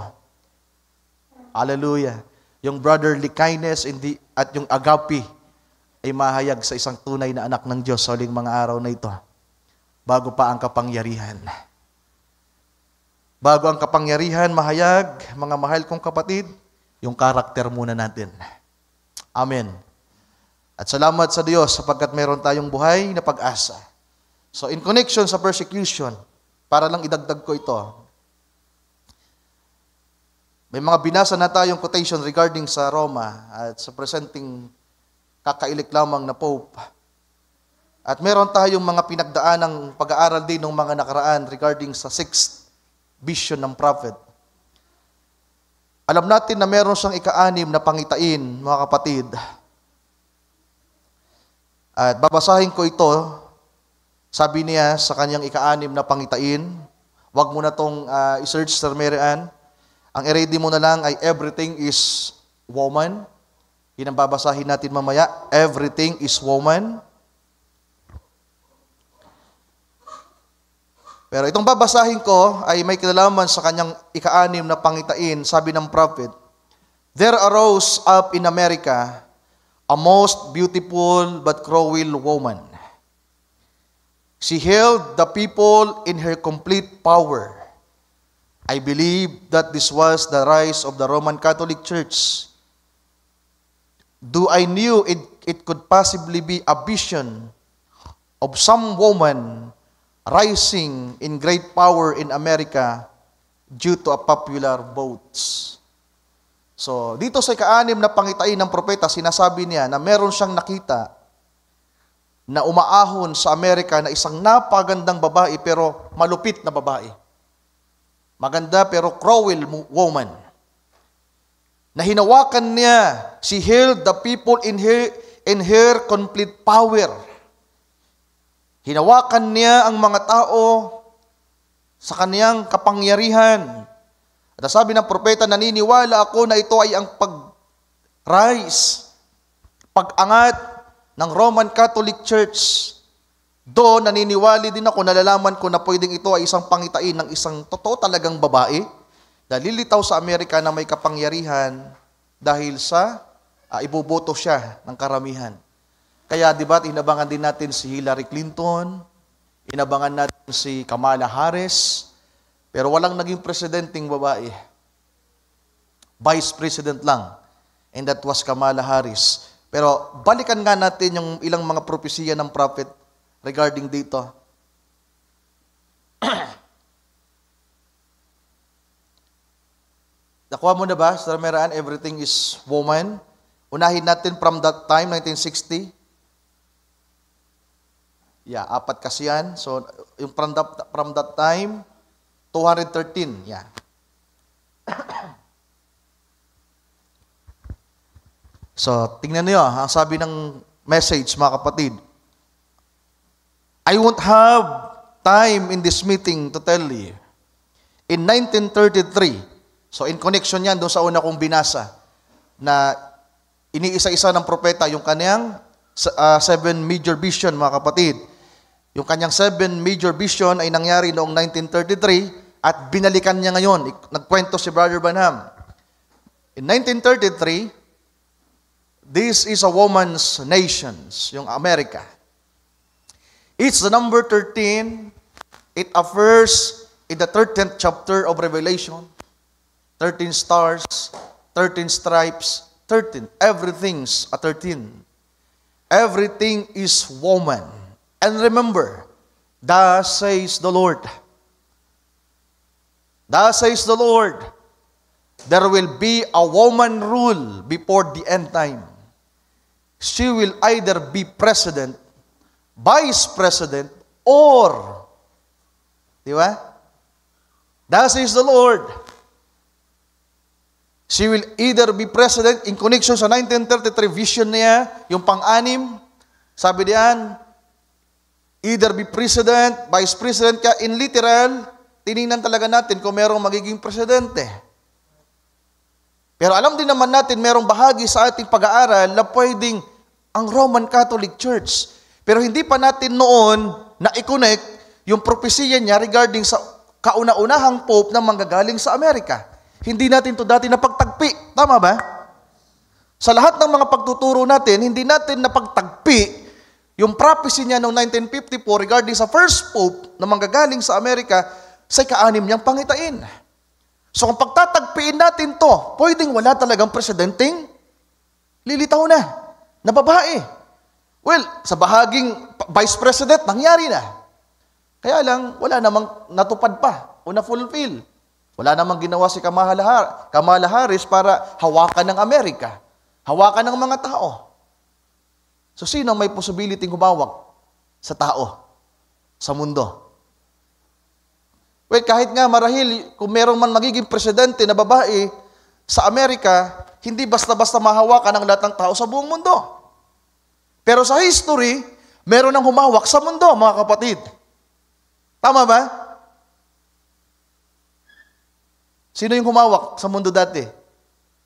Hallelujah. Yung brotherly kindness at yung agape ay mahayag sa isang tunay na anak ng Diyos sa huling mga araw na ito. Bago pa ang kapangyarihan. Bago ang kapangyarihan, mahayag, mga mahal kong kapatid, yung karakter muna natin. Amen. At salamat sa Diyos sapagkat meron tayong buhay na pag-asa. So in connection sa persecution, para lang idagdag ko ito, may mga binasa na tayong quotation regarding sa Roma at sa presenting kakailik lamang na Pope. At meron tayong mga pinagdaanang pag-aaral din ng mga nakaraan regarding sa sixth vision ng prophet. Alam natin na meron siyang ika-6 na pangitain, mga kapatid. At babasahin ko ito. Sabi niya sa kanyang ika-6 na pangitain, wag mo na itong i-search, Sir Mary Ann. Ang i-ready mo na lang ay everything is woman. Yun ang babasahin natin mamaya. Everything is woman. Pero itong babasahin ko ay may kinalaman sa kanyang ika-6 na pangitain. Sabi ng prophet, there arose up in America a most beautiful but cruel woman. She held the people in her complete power. I believe that this was the rise of the Roman Catholic Church. Do I knew it could possibly be a vision of some woman rising in great power in America due to a popular vote. So, dito sa ika-6 na pangitain ng propeta, sinasabi niya na meron siyang nakita na umaahon sa Amerika na isang napagandang babae pero malupit na babae. Maganda pero cruel woman. Na hinawakan niya, she held the people in her complete power. Hinawakan niya ang mga tao sa kaniyang kapangyarihan. At sabi ng propeta, naniniwala ako na ito ay ang pag-rise, pag-angat ng Roman Catholic Church. Doon, naniniwali din ako, nalalaman ko na pwedeng ito ay isang pangitain ng isang totoo talagang babae na lilitaw sa Amerika na may kapangyarihan dahil sa iboboto siya ng karamihan. Kaya, di ba, inabangan din natin si Hillary Clinton, inabangan natin si Kamala Harris, pero walang naging presidenteng babae. Vice President lang, and that was Kamala Harris. Pero balikan nga natin yung ilang mga propesiya ng prophet regarding dito. Nakuha mo na ba, Sir Meraan, everything is woman? Unahin natin from that time, 1960. Yeah, 4 kasi yan. So, yung from that time, 213. Yeah. So, tingnan niyo, ang sabi ng message, mga kapatid. I won't have time in this meeting to tell you. In 1933, so in connection yan doon sa una kong binasa, na iniisa-isa ng propeta yung kanyang 7 major vision, mga kapatid. Yung kanyang 7 major vision ay nangyari noong 1933 at binalikan niya ngayon. Nagkwento si Brother Branham. In 1933, this is a woman's nations, yung America. It's the number 13. It affirms in the 13th chapter of Revelation. 13 stars, 13 stripes, 13. Everything's a 13. Everything is woman. And remember, thus says the Lord. Thus says the Lord, there will be a woman rule before the end time. She will either be president, Vice President, or, di ba? Thus says the Lord. She will either be president in connection sa 1933 vision niya, yung pang-anim, sabi diyan, either be president, vice president ka, in literal, tiningnan talaga natin kung merong magiging presidente. Pero alam din naman natin, merong bahagi sa ating pag-aaral na pwedeng ang Roman Catholic Church. Pero hindi pa natin noon na i-connect yung propesya niya regarding sa kauna-unahang pope na manggagaling sa Amerika. Hindi natin to dati napagtagpi. Tama ba? Sa lahat ng mga pagtuturo natin, hindi natin napagtagpi yung prophecy niya noong 1954 regarding sa first pope na manggagaling sa Amerika sa ika-anim niyang pangitain. So kung pagtatagpiin natin to, pwedeng wala talagang presidenteng lilitaw na babae. Well, sa bahaging vice president, nangyari na. Kaya lang, wala namang natupad pa o na-fulfill. Wala namang ginawa si Kamala Harris para hawakan ng Amerika. Hawakan ng mga tao. So sino may possibility humawak sa tao, sa mundo? Well, kahit nga marahil, kung meron man magiging presidente na babae sa Amerika, hindi basta-basta mahawakan ang lahat ng tao sa buong mundo. Pero sa history, meron nang humawak sa mundo, mga kapatid. Tama ba? Sino yung humawak sa mundo dati?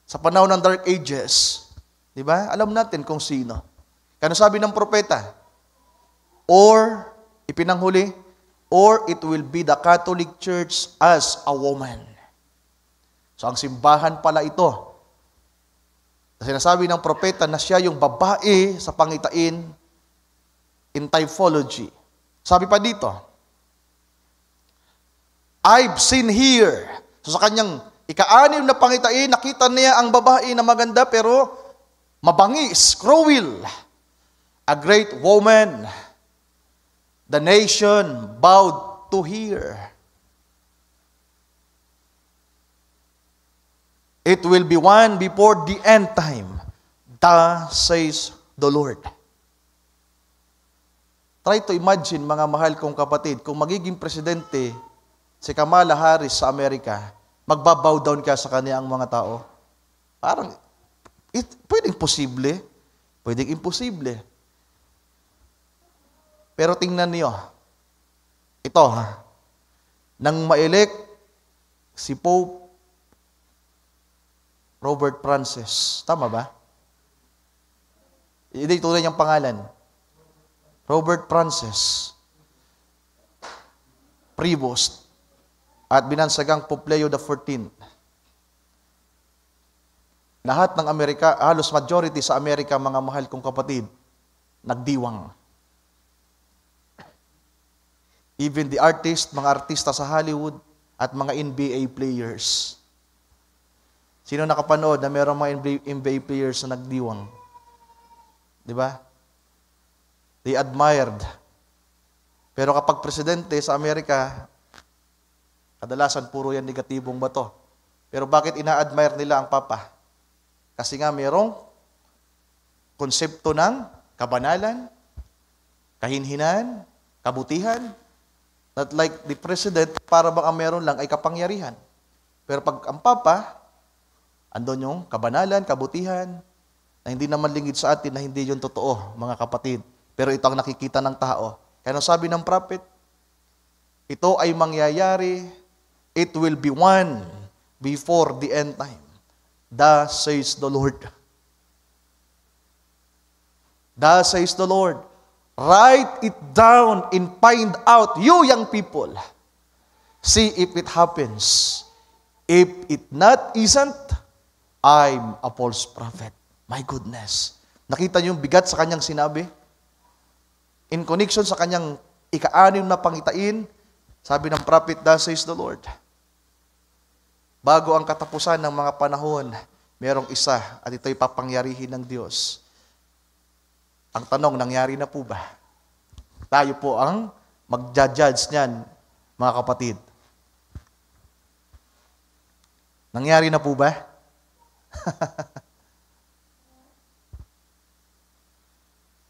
Sa panahon ng Dark Ages. Di ba? Alam natin kung sino. Kano sabi ng propeta? Or, ipinanghuli, or it will be the Catholic Church as a woman. So ang simbahan pala ito. Sinasabi ng propeta na siya yung babae sa pangitain in typology. Sabi pa dito, I've seen here. So sa kanyang ika-anim na pangitain, nakita niya ang babae na maganda pero mabangis, cruel. A great woman. The nation bowed to her. It will be one before the end time. Thus says the Lord. Try to imagine, mga mahal kong kapatid, kung magiging presidente si Kamala Harris sa Amerika, magbabow down ka sa kaniyang mga tao. Parang, pwedeng posible, pwedeng imposible. Pero tingnan niyo, ito, nang ma-elect si Pope Robert Francis. Tama ba? Hindi tunay niyang pangalan. Robert Francis Prevost at binansagang Pope Leo XIV. Lahat ng Amerika, halos majority sa Amerika, mga mahal kong kapatid, nagdiwang. Even the artist, mga artista sa Hollywood, at mga NBA players. Sino nakapanood na mayroong mga NBA players na nagdiwang? Di ba? They admired. Pero kapag presidente sa Amerika, kadalasan puro yan negatibong bato. Pero bakit ina-admire nila ang Papa? Kasi nga mayroong konsepto ng kabanalan, kahinhinan, kabutihan. Not like the president, para bang ang meron lang ay kapangyarihan. Pero pag ang Papa, andon yung kabanalan, kabutihan, na hindi naman lingid sa atin na hindi yun totoo, mga kapatid. Pero ito ang nakikita ng tao. Kaya sabi ng prophet, ito ay mangyayari, it will be one before the end time. Thus says the Lord. Thus says the Lord. Write it down and find out, you young people. See if it happens. If it not isn't, I'm a false prophet. My goodness. Nakita niyo yung bigat sa kanyang sinabi? In connection sa kanyang ika-anim na pangitain, sabi ng prophet, thus says the Lord. Bago ang katapusan ng mga panahon, merong isa at ito'y papangyarihin ng Diyos. Ang tanong, nangyari na po ba? Tayo po ang magja-judge niyan, mga kapatid. Nangyari na po ba?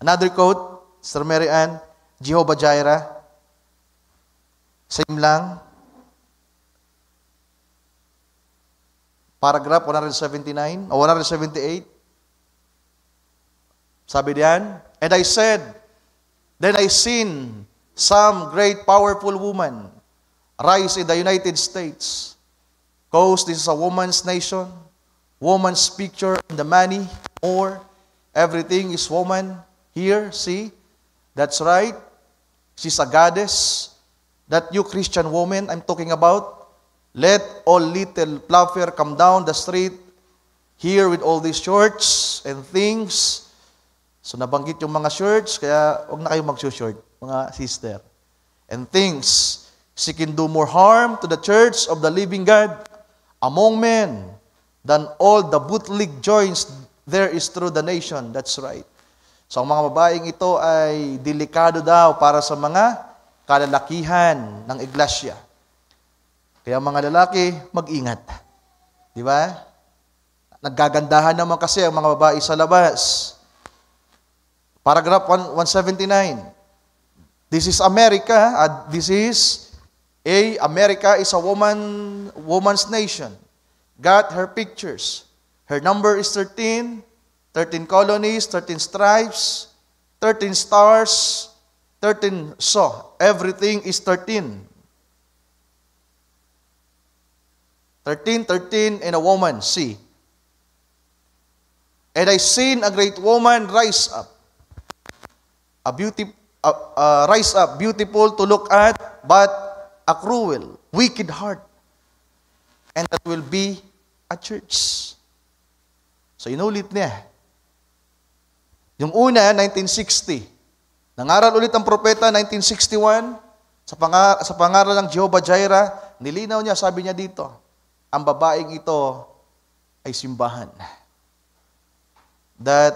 Another quote, Sister Mary Ann, Jehovah Jireh. Same lang. Paragraph 179 o 178. Sabi diyan, and I said, then I seen some great powerful woman rise in the United States. Because this is a woman's nation, woman's picture in the money, or everything is woman. Here, see, that's right. She's a goddess. That you Christian woman I'm talking about, let all little fluffer come down the street here with all these shorts and things. So nabanggit yung mga shirts, kaya huwag na kayo mag-short, mga sister. And things, she can do more harm to the church of the living God among men than all the bootleg joints there is through the nation. That's right. So ang mga babaeng ito ay delikado daw para sa mga kalalakihan ng iglesia. Kaya mga lalaki, mag-ingat. Di ba? Naggagandahan naman kasi ang mga babae sa labas. Paragraph 179. This is America. America is a woman's nation. Got her pictures. Her number is 13. 13 colonies, 13 stripes, 13 stars, 13. So, everything is 13. 13, 13, and a woman, see. And I seen a great woman rise up. Rise up, beautiful to look at, but a cruel, wicked heart. And that will be a church. So, inulit niya. Yung una, 1960. Nangaral ulit ang propeta, 1961. Sa pangaral ng Jehovah Jireh, nilinaw niya, sabi niya dito, ang babaeng ito ay simbahan. That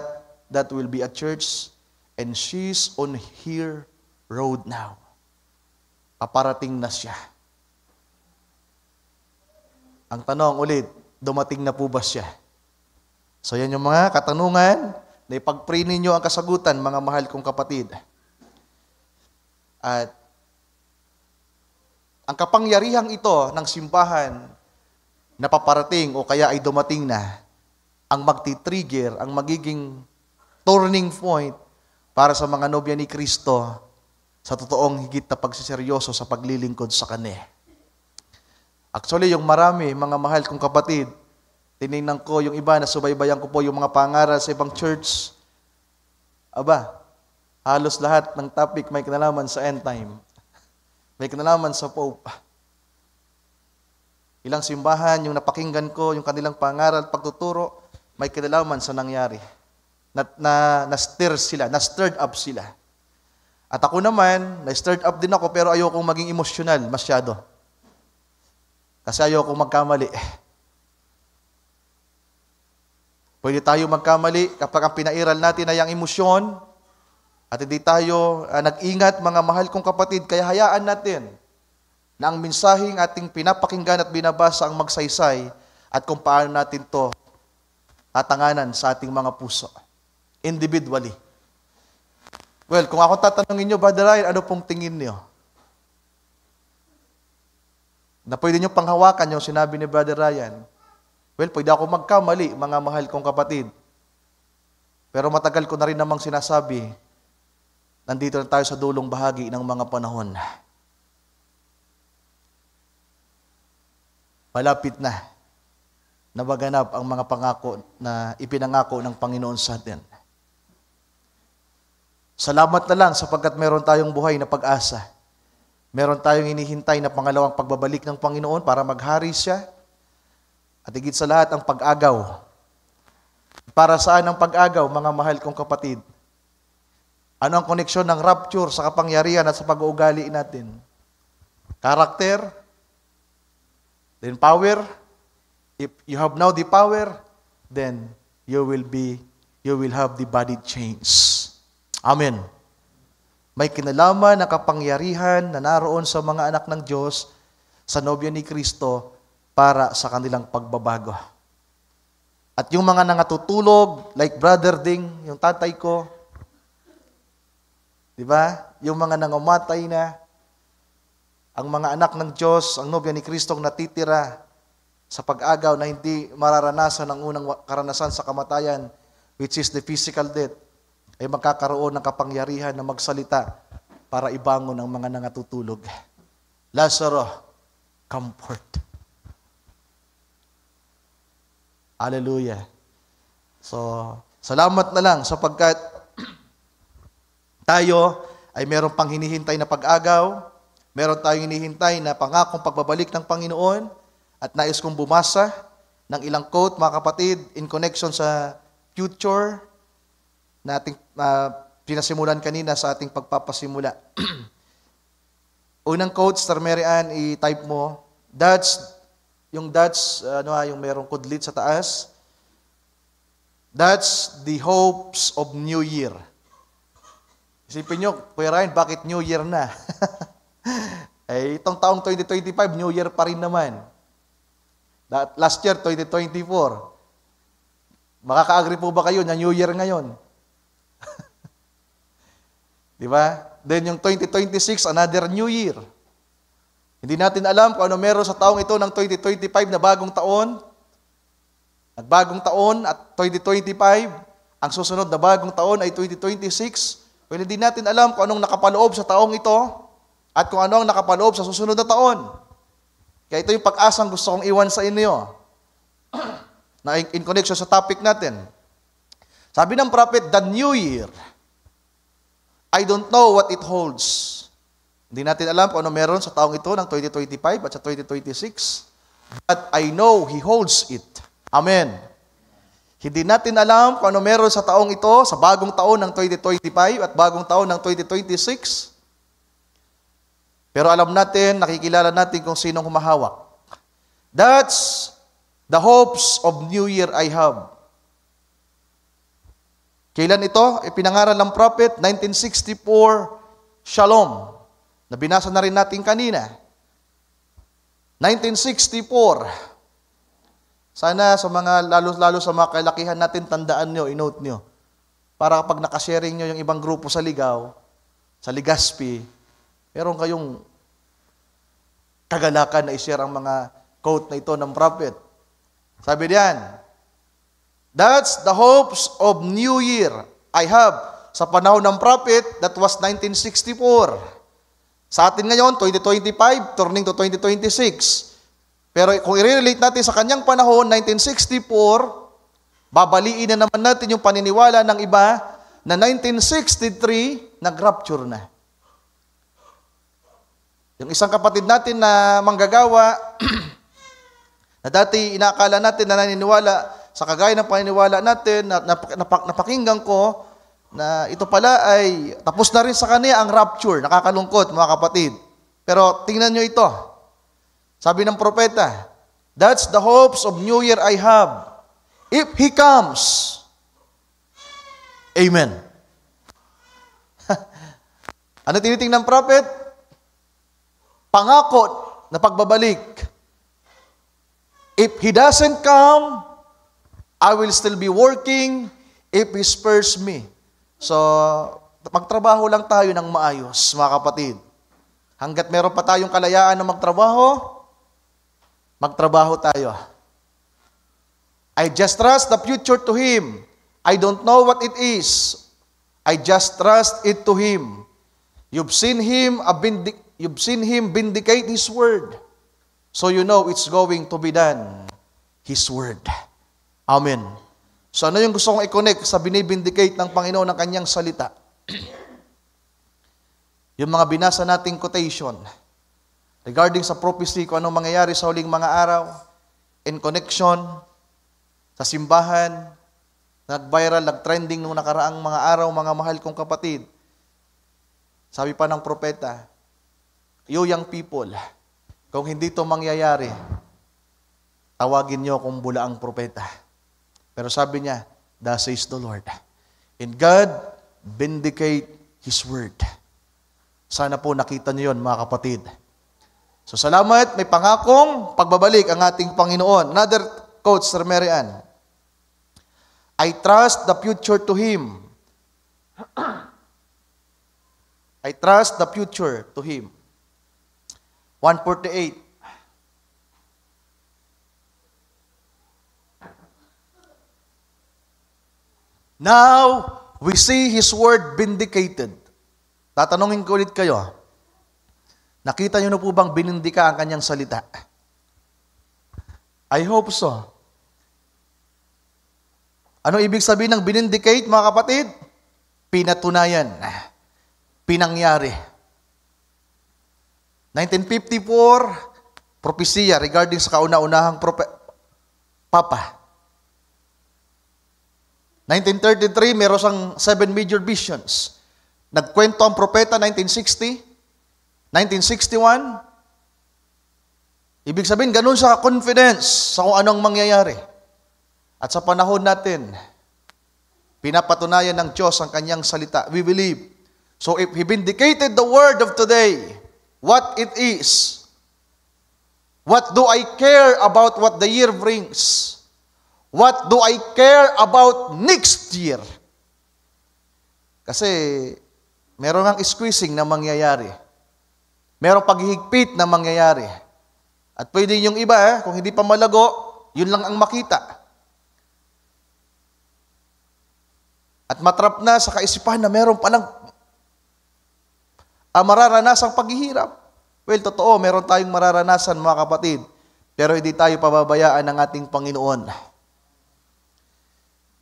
will be a church, and she's on her road now. Paparating na siya. Ang tanong ulit, dumating na po ba siya? So yan yung mga katanungan na ipag-pray ninyo ang kasagutan, mga mahal kong kapatid. At ang kapangyarihang ito ng simbahan na paparating o kaya ay dumating na, ang magti-trigger, ang magiging turning point para sa mga nobya ni Kristo sa totoong higit na pagsiseryoso sa paglilingkod sa Kanya. Actually, yung marami, mga mahal kong kapatid, tinignan ko yung iba na subaybayan ko po yung mga pangaral sa ibang church. Aba, halos lahat ng topic may kinalaman sa end time. May kinalaman sa Pope. Ilang simbahan, yung napakinggan ko, yung kanilang pangaral, pagtuturo, may kinalaman sa nangyari. Na-stirred up sila. At ako naman, na-stirred up din ako, pero ayokong maging emosyonal masyado. Kasi ayokong magkamali. Pwede tayo magkamali kapag ang pinairal natin ay ang emosyon at hindi tayo nag-ingat, mga mahal kong kapatid. Kaya hayaan natin na ang mensaheng ating pinapakinggan at binabasa ang magsaysay at kung paano natin to tatanganan sa ating mga puso. Individually. Well, kung ako tatanungin nyo, Brother Ryan, ano pong tingin niyo? Na pwede nyo panghawakan yung sinabi ni Brother Ryan. Well, pwede ako magkamali, mga mahal kong kapatid. Pero matagal ko na rin namang sinasabi, nandito na tayo sa dulong bahagi ng mga panahon. Malapit na maganap ang mga pangako na ipinangako ng Panginoon sa atin. Salamat na lang sapagkat meron tayong buhay na pag-asa. Meron tayong hinihintay na pangalawang pagbabalik ng Panginoon para maghari siya. At higit sa lahat, ang pag-agaw. Para saan ang pag-agaw, mga mahal kong kapatid? Ano ang koneksyon ng rapture sa kapangyarihan at sa pag-uugali natin? Character, then power. If you have now the power, then you will have the body change. Amen. May kinalaman na kapangyarihan na naroon sa mga anak ng Diyos, sa nobya ni Kristo, para sa kanilang pagbabago. At yung mga nangatutulog, like Brother Ding, yung tatay ko, Di ba? Yung mga nangamatay na, ang mga anak ng Diyos, ang nobya ni Kristong natitira sa pag-agaw na hindi mararanasan ang unang karanasan sa kamatayan, which is the physical death, ay magkakaroon ng kapangyarihan na magsalita para ibangon ang mga nangatutulog. Lazaro, comfort. Hallelujah. So, salamat na lang sapagkat tayo ay meron pang hinihintay na pag-agaw, meron tayong hinihintay na pangakong pagbabalik ng Panginoon, at nais kong bumasa ng ilang quote, mga kapatid, in connection sa future na ating pinasimulan kanina sa ating pagpapasimula. Unang quote, Sir Mary Ann, i-type mo, yung merong kudlit sa taas, that's the hopes of New Year. Isipin nyo, Kuya Ryan, bakit New Year na? Eh, itong taong 2025, New Year pa rin naman. Last year, 2024. Makaka-agree po ba kayo na New Year ngayon? Di ba? Then yung 2026, another New Year. Hindi natin alam kung ano meron sa taong ito ng 2025 na bagong taon. Nagbagong taon at 2025, ang susunod na bagong taon ay 2026. Well, hindi natin alam kung anong nakapaloob sa taong ito at kung ano ang nakapaloob sa susunod na taon. Kaya ito yung pag-asang gusto kong iwan sa inyo na in connection sa topic natin. Sabi ng prophet, the new year, I don't know what it holds. Hindi natin alam kung ano meron sa taong ito ng 2025 at sa 2026, but I know He holds it. Amen. Hindi natin alam kung ano meron sa taong ito, sa bagong taon ng 2025 at bagong taon ng 2026. Pero alam natin, nakikilala natin kung sinong humahawak. That's the hopes of New Year I have. Kailan ito? Ipinangaral ng prophet, 1964, Shalom. Nabinasa na rin natin kanina. 1964. Sana sa mga, lalo sa mga kalakihan natin, tandaan nyo, i-note nyo. Para kapag nakasharing nyo yung ibang grupo sa Ligaw, sa Ligaspi, meron kayong kagalakan na i-share ang mga quote na ito ng prophet. Sabi diyan, that's the hopes of New Year I have. Sa panahon ng prophet, that was 1964. Sa atin ngayon, 2025, turning to 2026. Pero kung i-relate natin sa kanyang panahon, 1964, babaliin na naman natin yung paniniwala ng iba na 1963, nag-rapture na. Yung isang kapatid natin na manggagawa, na dati inaakala natin na naniniwala sa kagaya ng paniniwala natin, napakinggan ko, na ito pala ay tapos na rin sa kanya ang rapture. Nakakalungkot, mga kapatid. Pero tingnan nyo ito. Sabi ng propeta, that's the hopes of New Year I have. If He comes, Amen. Ano tinitingnan ng prophet? Pangako na pagbabalik. If He doesn't come, I will still be working if He spares me. So, magtrabaho lang tayo ng maayos, mga kapatid. Hanggat meron pa tayong kalayaan na magtrabaho tayo. I just trust the future to Him. I don't know what it is. I just trust it to Him. You've seen Him vindicate His word. So you know it's going to be done. His word. Amen. So ano yung gusto kong i-connect sa binibindicate ng Panginoon ng Kanyang salita? Yung mga binasa nating quotation regarding sa prophecy kung anong mangyayari sa huling mga araw in connection sa simbahan, nag-viral, nag-trending nung nakaraang mga araw, mga mahal kong kapatid. Sabi pa ng propeta, you young people, kung hindi ito mangyayari, tawagin niyo akong bulaang propeta. Pero sabi niya, thus says the Lord. And God vindicate His word. Sana po nakita niyo yun, mga kapatid. So salamat, may pangakong pagbabalik ang ating Panginoon. Another quote, Sir Mary Ann. I trust the future to Him. I trust the future to Him. 148. Now, we see His word vindicated. Tatanungin ko ulit kayo, nakita niyo na po bang binindika ang kanyang salita? I hope so. Ano ibig sabihin ng binindicate, mga kapatid? Pinatunayan. Pinangyari. 1954, propesya regarding sa kauna-unahang Papa. 1933, meron siyang 7 major visions. Nagkwento ang propeta 1960, 1961. Ibig sabihin, ganun siya confidence sa kung anong mangyayari. At sa panahon natin, pinapatunayan ng Diyos ang kanyang salita. We believe. So if He vindicated the word of today, what it is, what do I care about what the year brings? What do I care about next year? Kasi meron ng squeezing na mangyayari. Merong paghihigpit na mangyayari. At pwede yung iba, kung hindi pa malago, yun lang ang makita. At matrap na sa kaisipan na meron palang mararanasang paghihirap. Well, totoo, meron tayong mararanasan, mga kapatid. Pero hindi tayo pababayaan ng ating Panginoon.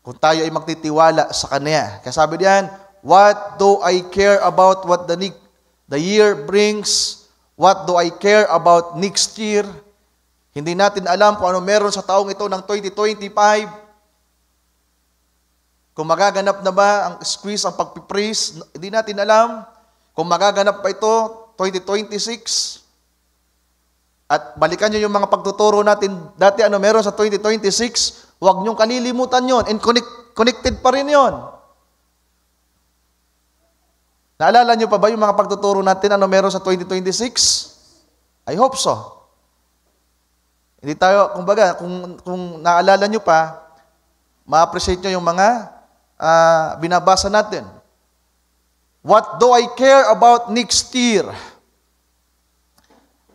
Kung tayo ay magtitiwala sa Kanya. Kaya sabi diyan, what do I care about what the year brings? What do I care about next year? Hindi natin alam kung ano meron sa taong ito ng 2025. Kung magaganap na ba ang squeeze, ang pagpipris, hindi natin alam. Kung magaganap pa ito, 2026. At balikan nyo yung mga pagtuturo natin dati, ano meron sa 2026, huwag nyong kalilimutan yon, and connected pa rin yon. Naalala nyo pa ba yung mga pagtuturo natin, ano meron sa 2026? I hope so. Hindi tayo, kumbaga, kung naalala nyo pa, ma-appreciate nyo yung mga binabasa natin. What do I care about next year?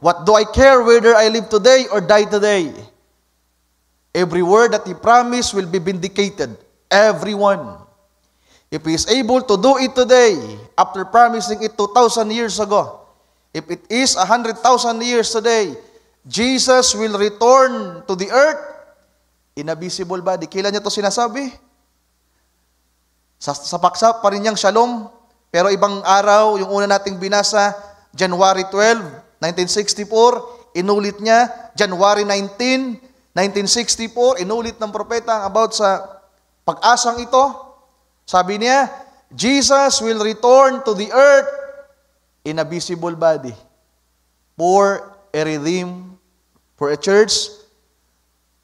What do I care whether I live today or die today? Every word that He promised will be vindicated. Everyone. If He is able to do it today, after promising it 2,000 years ago, if it is 100,000 years today, Jesus will return to the earth in a visible body. Kailan niya ito sinasabi? Sa paksa pa rin niyang shalom, pero ibang araw, yung una nating binasa, January 12, 1964, inulit niya, January 19, 1964, inulit ng propeta about sa pag-asang ito. Sabi niya, Jesus will return to the earth in a visible body for a church,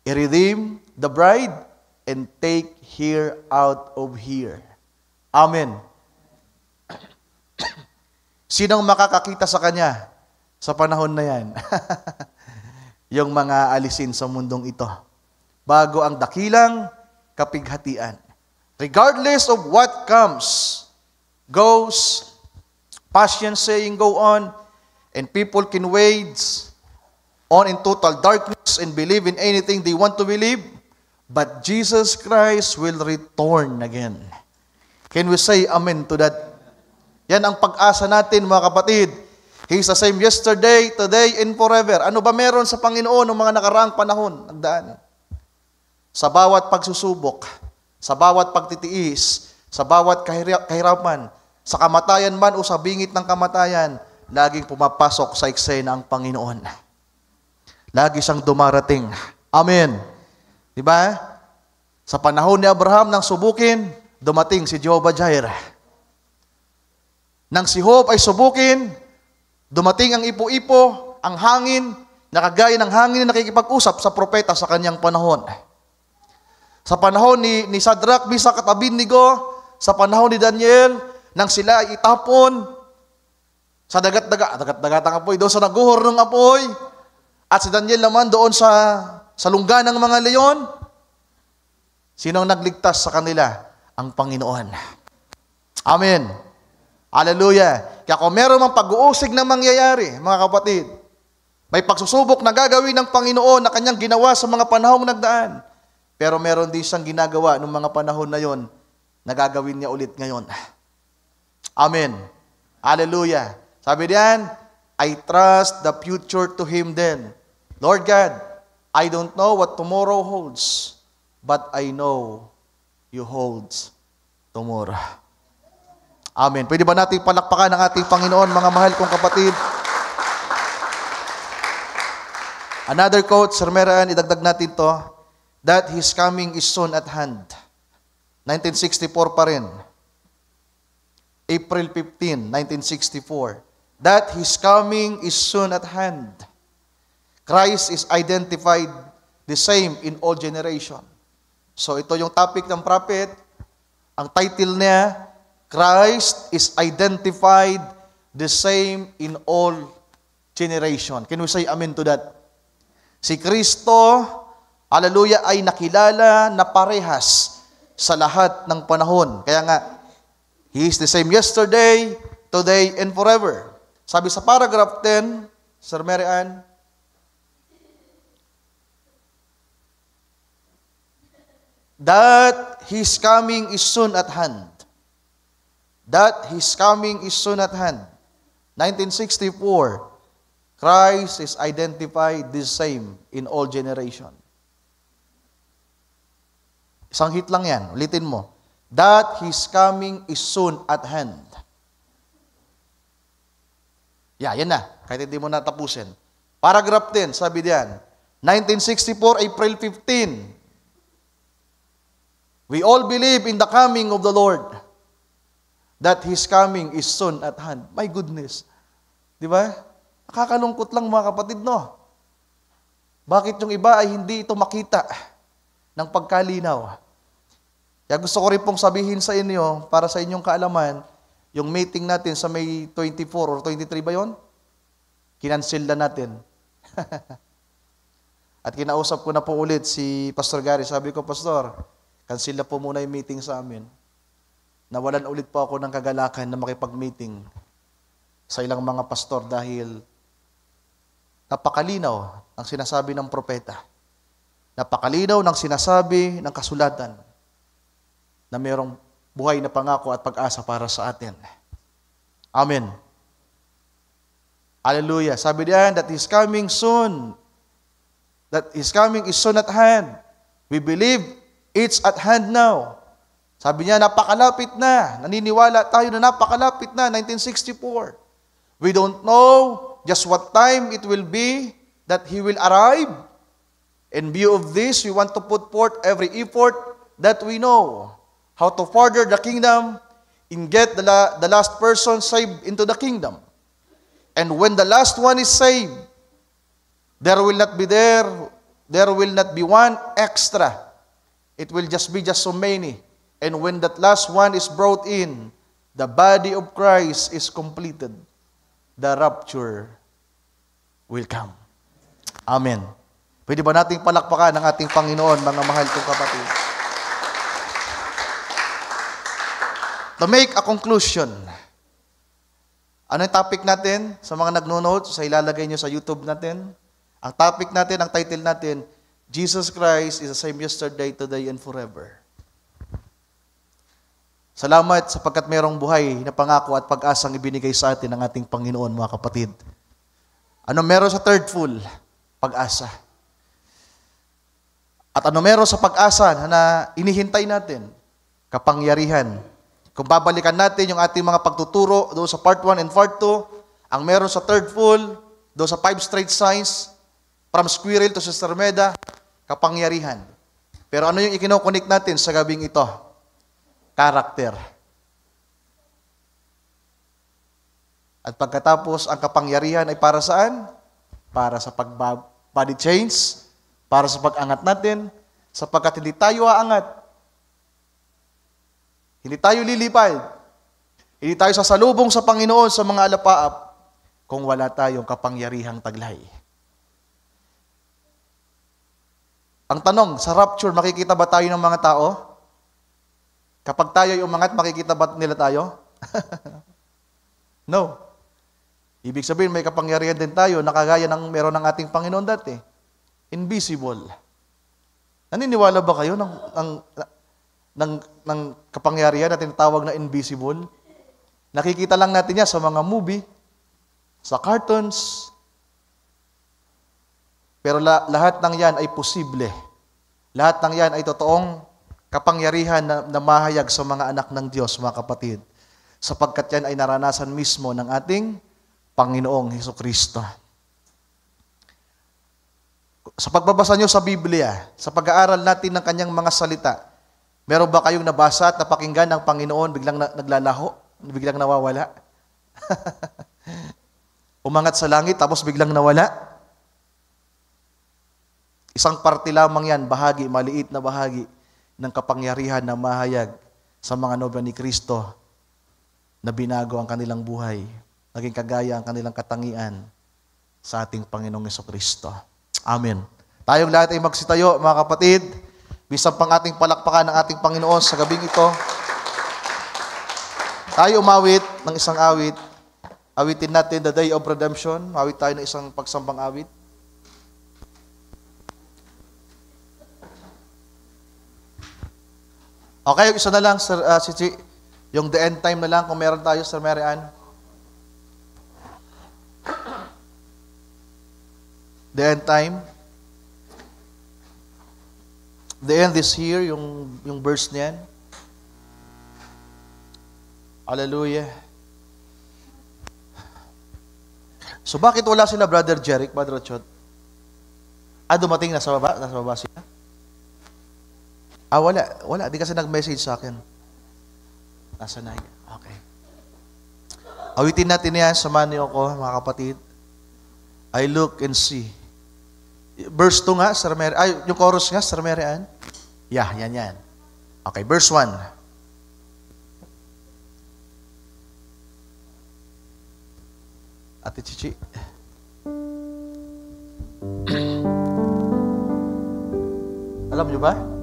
redeem the bride, and take her out of here. Amen. Sinong makakakita sa Kanya sa panahon na yan? Yung mga alisin sa mundong ito. Bago ang dakilang kapighatian. Regardless of what comes, goes, passion saying go on, and people can wade on in total darkness and believe in anything they want to believe, but Jesus Christ will return again. Can we say amen to that? Yan ang pag-asa natin, mga kapatid. He's the same yesterday, today, and forever. Ano ba meron sa Panginoon ng mga nakaraang panahon, nagdaan? Sa bawat pagsusubok, sa bawat pagtitiis, sa bawat kahirapan, sa kamatayan man o sa bingit ng kamatayan, laging pumapasok sa eksena ang Panginoon. Lagi siyang dumarating. Amen. Diba? Sa panahon ni Abraham nang subukin, dumating si Jehovah Jireh. Nang si Job ay subukin, dumating ang ipo-ipo, ang hangin, nakagaya ng hangin na nakikipag-usap sa propeta sa kanyang panahon. Sa panahon ni Shadrach, Meshach at Abednego, sa panahon ni Daniel, nang sila ay itapon sa dagat-dagat ang apoy, doon sa naguhor ng apoy, at si Daniel naman doon sa lungga ng mga leon, sinong nagligtas sa kanila? Ang Panginoon. Amen. Hallelujah. Kaya kung meron mang pag-uusig na mangyayari, mga kapatid, may pagsusubok na gagawin ng Panginoon na kanyang ginawa sa mga panahong nagdaan. Pero meron din siyang ginagawa noong mga panahon na yon na gagawin niya ulit ngayon. Amen. Hallelujah. Sabi diyan, I trust the future to Him then. Lord God, I don't know what tomorrow holds, but I know You holds tomorrow. Amen. Pwede ba natin palakpakan ang ating Panginoon, mga mahal kong kapatid? Another quote, Sir Meran, idagdag natin to, that His coming is soon at hand. 1964 pa rin. April 15, 1964. That His coming is soon at hand. Christ is identified the same in all generation. So ito yung topic ng prophet. Ang title niya, Christ is identified the same in all generation. Can we say amen to that? Si Kristo, hallelujah, ay nakilala na parehas sa lahat ng panahon. Kaya nga, He is the same yesterday, today, and forever. Sabi sa paragraph 10, Sir Mary Ann, that His coming is soon at hand. That His coming is soon at hand. 1964, Christ is identified the same in all generation. Isang hit lang yan. Ulitin mo. That His coming is soon at hand. Yan na. Kahit hindi mo natapusin. Paragraph 10, sabi diyan, 1964, April 15, we all believe in the coming of the Lord, that His coming is soon at hand. My goodness. Di ba? Nakakalungkot lang mga kapatid, no? Bakit yung iba ay hindi ito makita ng pagkalinaw? Kaya gusto ko rin pong sabihin sa inyo, para sa inyong kaalaman, yung meeting natin sa May 24 or 23 ba yon? Kinancel na natin. At kinausap ko na po ulit si Pastor Gary. Sabi ko, Pastor, cancel na po muna yung meeting sa amin. Nawalan ulit po ako ng kagalakan na makipag-meeting sa ilang mga pastor dahil napakalinaw ang sinasabi ng propeta. Napakalinaw ng sinasabi ng kasulatan na mayroong buhay na pangako at pag-asa para sa atin. Amen. Hallelujah. Sabi diyan that His coming soon. That His coming is soon at hand. We believe it's at hand now. Sabi niya, napakalapit na. Naniniwala tayo na napakalapit na, 1964. We don't know just what time it will be that He will arrive. In view of this, we want to put forth every effort that we know how to further the kingdom and get the last person saved into the kingdom. And when the last one is saved, there will not be one extra. It will just be so many. And when that last one is brought in, the body of Christ is completed. The rapture will come. Amen. Pwede ba nating palakpakan ang ating Panginoon, mga mahal kong kapatid? To make a conclusion, ano yung topic natin? Sa mga nagno-note, sa ilalagay nyo sa YouTube natin. Ang topic natin, ang title natin, Jesus Christ is the same yesterday, today, and forever. Salamat sapagkat mayroong buhay na pangako at pag-asang ibinigay sa atin ng ating Panginoon, mga kapatid. Ano meron sa third full? Pag-asa. At ano meron sa pag-asa na inihintay natin? Kapangyarihan. Kung babalikan natin yung ating mga pagtuturo doon sa part 1 and part 2, ang meron sa third full, doon sa 5 straight signs, from squirrel to Sister Meda, kapangyarihan. Pero ano yung ikinokonik natin sa gabing ito? Karakter. At pagkatapos, ang kapangyarihan ay para saan? Para sa body change, para sa pag-angat natin, sapagkat hindi tayo aangat. Hindi tayo lilipad. Hindi tayo sasalubong sa Panginoon sa mga alapaap kung wala tayong kapangyarihang taglay. Ang tanong, sa rapture, makikita ba tayo ng mga tao? Kapag tayo ay umangat, makikita ba nila tayo? No. Ibig sabihin, may kapangyarihan din tayo na kagaya ng meron ng ating Panginoon dati. Invisible. Naniniwala ba kayo ng kapangyarihan na tinatawag na invisible? Nakikita lang natin yan sa mga movie, sa cartoons. Pero lahat ng yan ay posible. Lahat ng yan ay totoong kapangyarihan na mahayag sa mga anak ng Diyos, mga kapatid. Sapagkat yan ay naranasan mismo ng ating Panginoong Hesukristo. Sa pagbabasa nyo sa Biblia, sa pag-aaral natin ng kanyang mga salita, meron ba kayong nabasa at napakinggan ng Panginoon biglang naglalaho, biglang nawawala? Umangat sa langit tapos biglang nawala? Isang parte lamang yan, bahagi, maliit na bahagi ng kapangyarihan na mahayag sa mga nobya ni Kristo na binago ang kanilang buhay, naging kagaya ang kanilang katangian sa ating Panginoong Hesukristo. Amen. Tayong lahat ay magsitayo, mga kapatid, bisan pang ating palakpakan ng ating Panginoon sa gabing ito. Tayo umawit ng isang awit. Awitin natin the Day of Redemption. Awit tayo ng isang pagsambang awit. Okay, isa na lang, Sir Chichi. Yung the end time na lang, kung meron tayo, Sir Mary Ann. The end time. The end is here, yung verse niyan. Hallelujah. So bakit wala sila, Brother Jeric, Brother Ochot? Dumating, nasa baba sila? Wala. Di kasi nag-message sa akin. Nasa na yan. Okay. Awitin natin yan, samahan niyo ako, mga kapatid. I look and see. Verse 2 nga, Sir Mary. Yung chorus nga, Sir Mary Ann. Yeah, yan. Okay, verse 1. Ate Chichi. Alam niyo ba?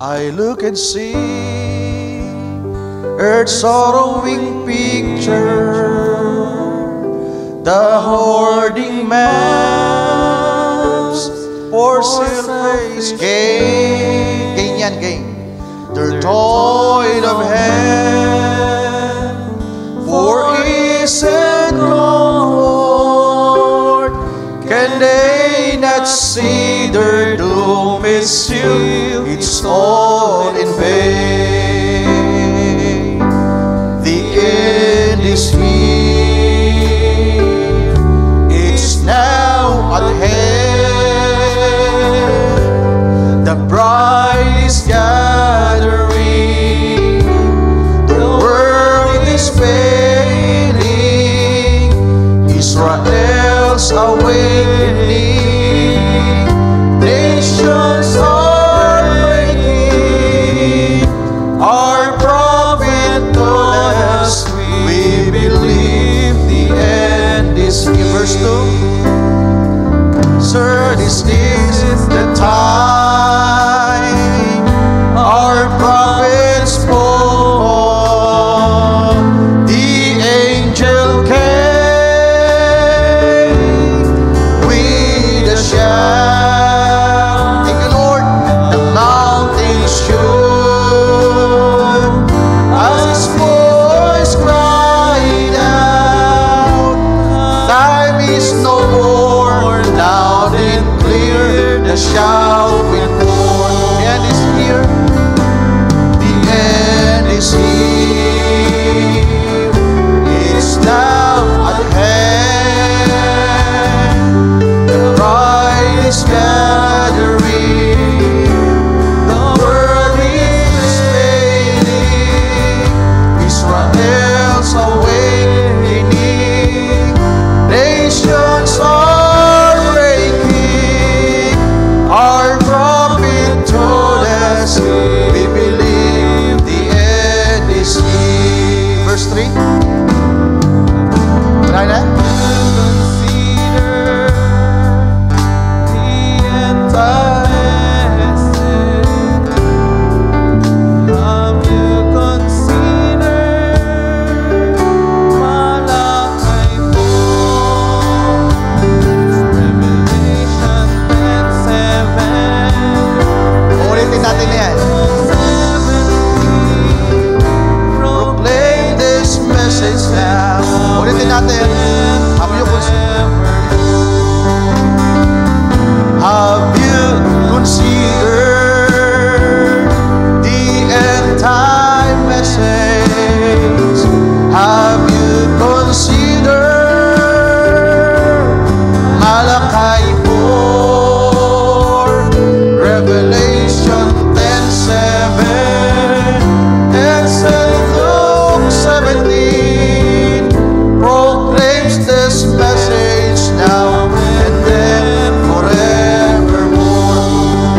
I look and see earth's sorrowing picture, the hoarding maps for silver's gain. Gain yan, gain. Their toil of hand for ease and comfort. Can they not see their doom is sealed? It's all in vain. The end is here. It's now at hand. The bride is gathering. The world is failing. Israel's awakening. Nations are breaking. Our prophet told us we believe the end is here. Verse 2. Sir, this is the time our prophet spoke. The angel came with a shout. Shout with more, and is here. natin. Have you considered the end time message? Have you considered Malachi 4, Revelation 10:7, and St. Luke 17 proclaims this message now and then forevermore.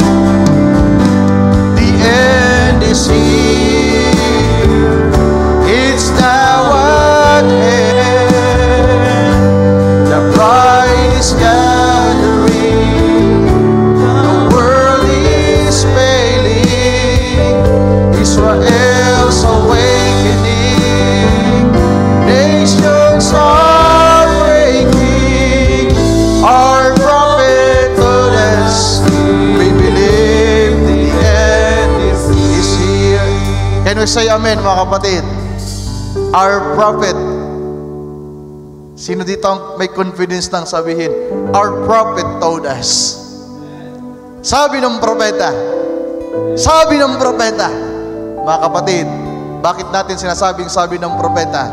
The end is here, it's now at hand. The bride is gathering, the world is failing, Israel's awakening, nations are breaking. Our prophet told us, we believe the end is here. Can we say amen, mga kapatid? Our prophet. Sino dito ang may confidence nang sabihin, our prophet told us? Sabi ng propeta. Sabi ng propeta. Mga kapatid, bakit natin sinasabing sabi ng propeta?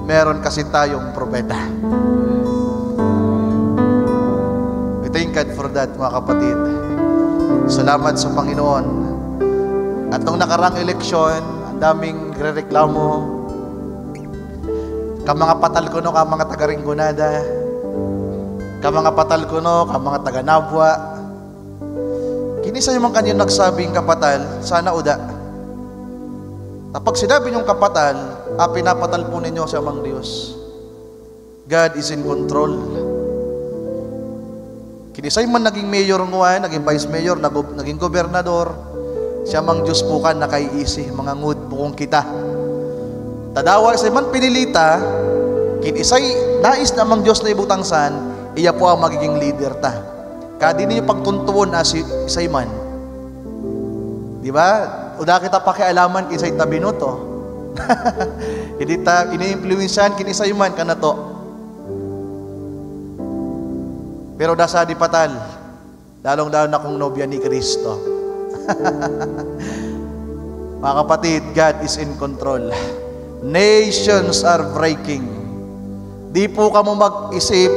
Meron kasi tayong propeta. We thank God for that, mga kapatid. Salamat sa Panginoon. At nung nakarang eleksyon, ang daming rereklamo. Ka mga patal kuno, ka mga taga-Rinconada, ka mga patal kuno, ka mga taga-Nabwa. Kinisa yung mga kanyo nagsabing kapatal, sana uda. Kapag sinabi niyong kapatal, pinapatal po ninyo sa amang Diyos. God is in control. Kinisay man naging mayor nguan, naging vice mayor, naging gobernador, siya mang Diyos po kan nakaiisi, mga ngud bukong kita. Tadawa sa man pinilita, kinisay nais na mang Diyos na ibutangsan, iya po ang magiging leader ta. Kadi ninyo pagtuntuon na si Isayman. Di ba? Uda kita pakialaman kisay tabinuto. Hindi ta ini-influencean kinisayman ka na to. Pero dasa di patal, lalong-lalo na kung nobya ni Kristo. Mga kapatid, God is in control. Nations are breaking. Di po ka mo mag-isip,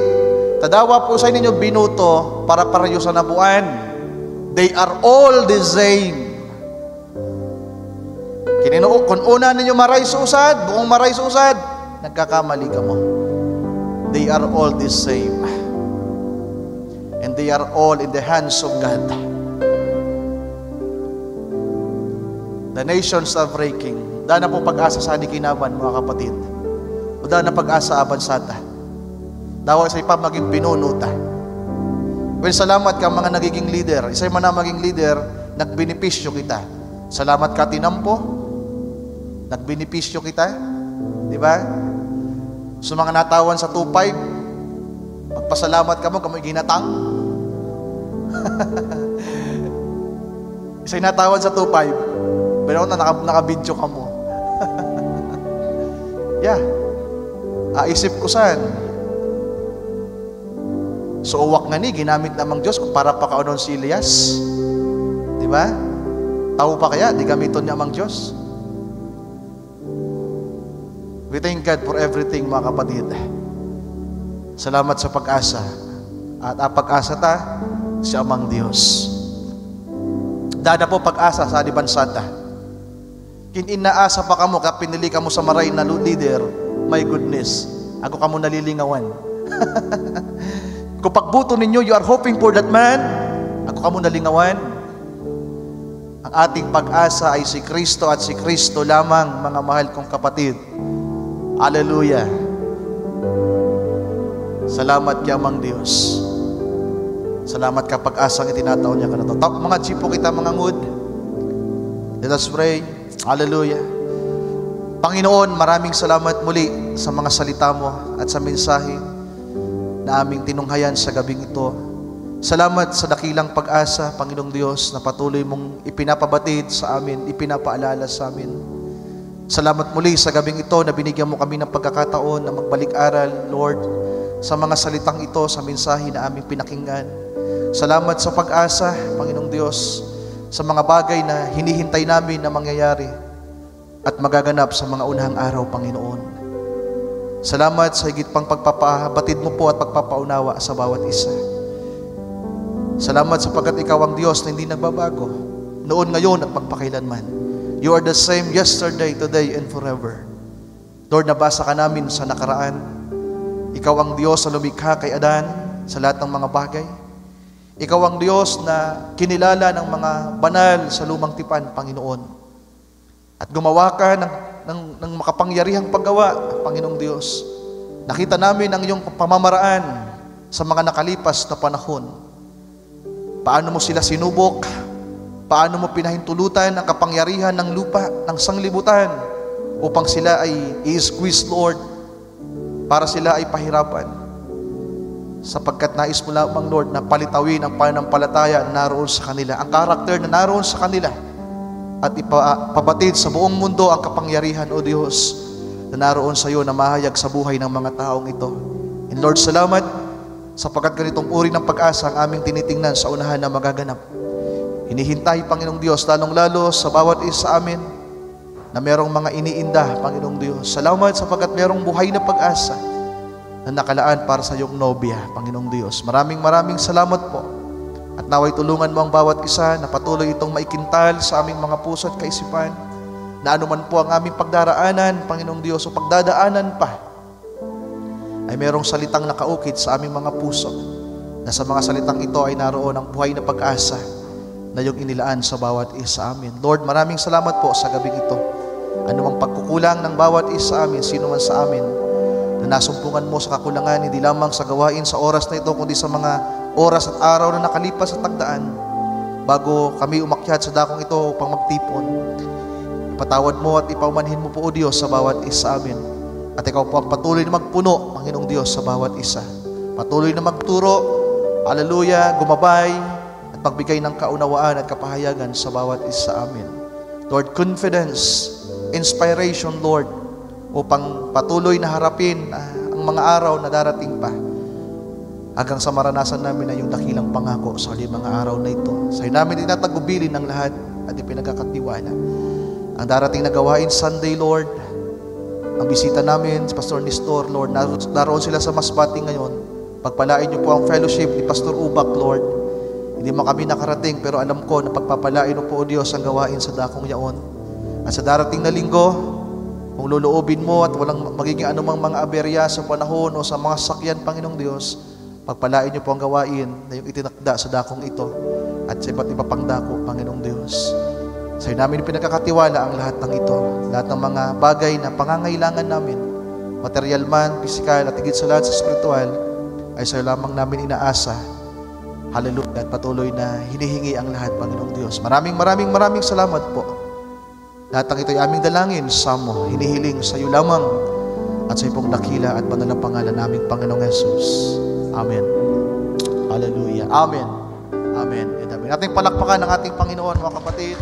tadawa po sa inyo binuto para pareho sa nabuan. They are all the same. Kinino, kung una ninyo maray sa usad, buong maray sa usad, nagkakamali ka mo. They are all the same. And they are all in the hands of God. The nations are breaking. Dahil na po pag-asa sa Kinaban, mga kapatid. O dahil na pag-asa abansata. Dawa sa ipa maging pinunuta. Well, salamat ka mga nagiging leader. Isa'y man na maging leader, nagbenepisyo kita. Salamat ka tinampo. Nagbenepisyo kita. Di ba? So mga natawan sa 2.5, magpasalamat ka mo, kamoy ginatang. Isa'y natawan sa 2.5, pero nakabidyo ka mo. Yeah. Isip ko saan. So uwak nga ni, ginamit namang Diyos para pakaunon si Elias. Di ba? Tao pa kaya, di gamiton niya amang Diyos. We thank God for everything, mga kapatid. Salamat sa pag-asa. At pag-asa ta, si amang Diyos. Dada po pag-asa sa adibansata. Kininaasa pa kamo, kapinili ka mo sa maray na leader, my goodness, ako kamo nalilingawan. Kung pagbuto ninyo, you are hoping for that man, ako kamo nalingawan. Ang ating pag-asa ay si Kristo at si Kristo lamang, mga mahal kong kapatid. Hallelujah. Salamat kayamang Diyos. Salamat ka pag-asang itinataon niya ka na to. Mga chipo kita, mga ngud. Let us pray. Hallelujah. Panginoon, maraming salamat muli sa mga salita mo at sa mensahe na aming tinunghayan sa gabing ito. Salamat sa dakilang pag-asa, Panginoong Diyos, na patuloy mong ipinapabatid sa amin, ipinapaalala sa amin. Salamat muli sa gabing ito na binigyan mo kami ng pagkakataon na magbalik-aral, Lord, sa mga salitang ito, sa mensahe na aming pinakinggan. Salamat sa pag-asa, Panginoong Diyos, sa mga bagay na hinihintay namin na mangyayari at magaganap sa mga unahang araw, Panginoon. Salamat sa higit pang pagpapabatid mo po at pagpapaunawa sa bawat isa. Salamat sapagkat ikaw ang Diyos na hindi nagbabago, noon, ngayon at magpakailanman. You are the same yesterday, today, and forever. Lord, nabasa ka namin sa nakaraan. Ikaw ang Diyos na lumikha kay Adan sa lahat ng mga bagay. Ikaw ang Diyos na kinilala ng mga banal sa lumang tipan, Panginoon. At gumawa ka ng makapangyarihang paggawa, Panginoong Diyos. Nakita namin ang iyong pamamaraan sa mga nakalipas na panahon. Paano mo sila sinubok? Paano mo pinahintulutan ang kapangyarihan ng lupa, ng sanglibutan, upang sila ay i-squeeze, Lord, para sila ay pahirapan. Sapagkat nais mo lamang, Lord, na palitawin ang pananampalataya na naroon sa kanila, ang karakter na naroon sa kanila, at ipabatid sa buong mundo ang kapangyarihan, O Diyos, na naroon sa iyo na mahayag sa buhay ng mga taong ito. And Lord, salamat, sapagkat ganitong uri ng pag-asa ang aming tinitingnan sa unahan na magaganap. Hinihintay, Panginoong Diyos, lalong-lalo sa bawat isa sa amin na merong mga iniinda, Panginoong Diyos. Salamat sapagkat merong buhay na pag-asa na nakalaan para sa iyong nobya, Panginoong Diyos. Maraming salamat po. At naway tulungan mo ang bawat isa na patuloy itong maikintal sa aming mga puso at kaisipan, na anuman po ang aming pagdaraanan, Panginoong Diyos, o pagdadaanan pa, ay merong salitang nakaukit sa aming mga puso, na sa mga salitang ito ay naroon ang buhay na pag-asa na yung inilaan sa bawat isa sa amin. Lord, maraming salamat po sa gabing ito. Anumang pagkukulang ng bawat isa sa amin, sino man sa amin, na nasumpungan mo sa kakulangan, hindi lamang sa gawain sa oras na ito, kundi sa mga oras at araw na nakalipas sa tagdaan, bago kami umakyat sa dakong ito upang magtipon. Ipatawad mo at ipaumanhin mo po, O Diyos, sa bawat isa sa amin. At ikaw po ang patuloy na magpuno, Panginoong Diyos, sa bawat isa. Patuloy na magturo, hallelujah, gumabay, pagbigay ng kaunawaan at kapahayagan sa bawat isa sa amin. Lord, confidence, inspiration, Lord, upang patuloy na harapin ang mga araw na darating pa, hanggang sa maranasan namin na yung dakilang pangako sa mga araw na ito. Sa'yo namin tinatagubilin ng lahat at ipinagkakatiwala. Ang darating na gawain Sunday, Lord, ang bisita namin si Pastor Nestor, Lord, naroon sila sa Masbate ngayon. Pagpalain niyo po ang fellowship ni Pastor Ubak, Lord. Hindi mo kami nakarating, pero alam ko na pagpapalain mo po, O Diyos, ang gawain sa dakong yaon. At sa darating na linggo, kung luluobin mo at walang magiging anumang mga aberya sa panahon o sa mga sakyan, Panginoong Diyos, pagpalain niyo po ang gawain na yung itinakda sa dakong ito at sa iba't iba pang dako, Panginoong Diyos. Sa'yo namin pinagkakatiwala ang lahat ng ito, lahat ng mga bagay na pangangailangan namin, material man, pisikal, at higit sa lahat sa spiritual, ay sa'yo lamang namin inaasa. Hallelujah, at patuloy na hinihingi ang lahat, Panginoong Diyos. Maraming salamat po. Lahat ng ito ay aming dalangin, Samo, hinihiling sa iyo lamang at sa iyong dakila at banal na pangalan naming Panginoong Jesus. Amen. Hallelujah. Amen. Amen. Amen. Ating palakpakan ng ating Panginoon, mga kapatid.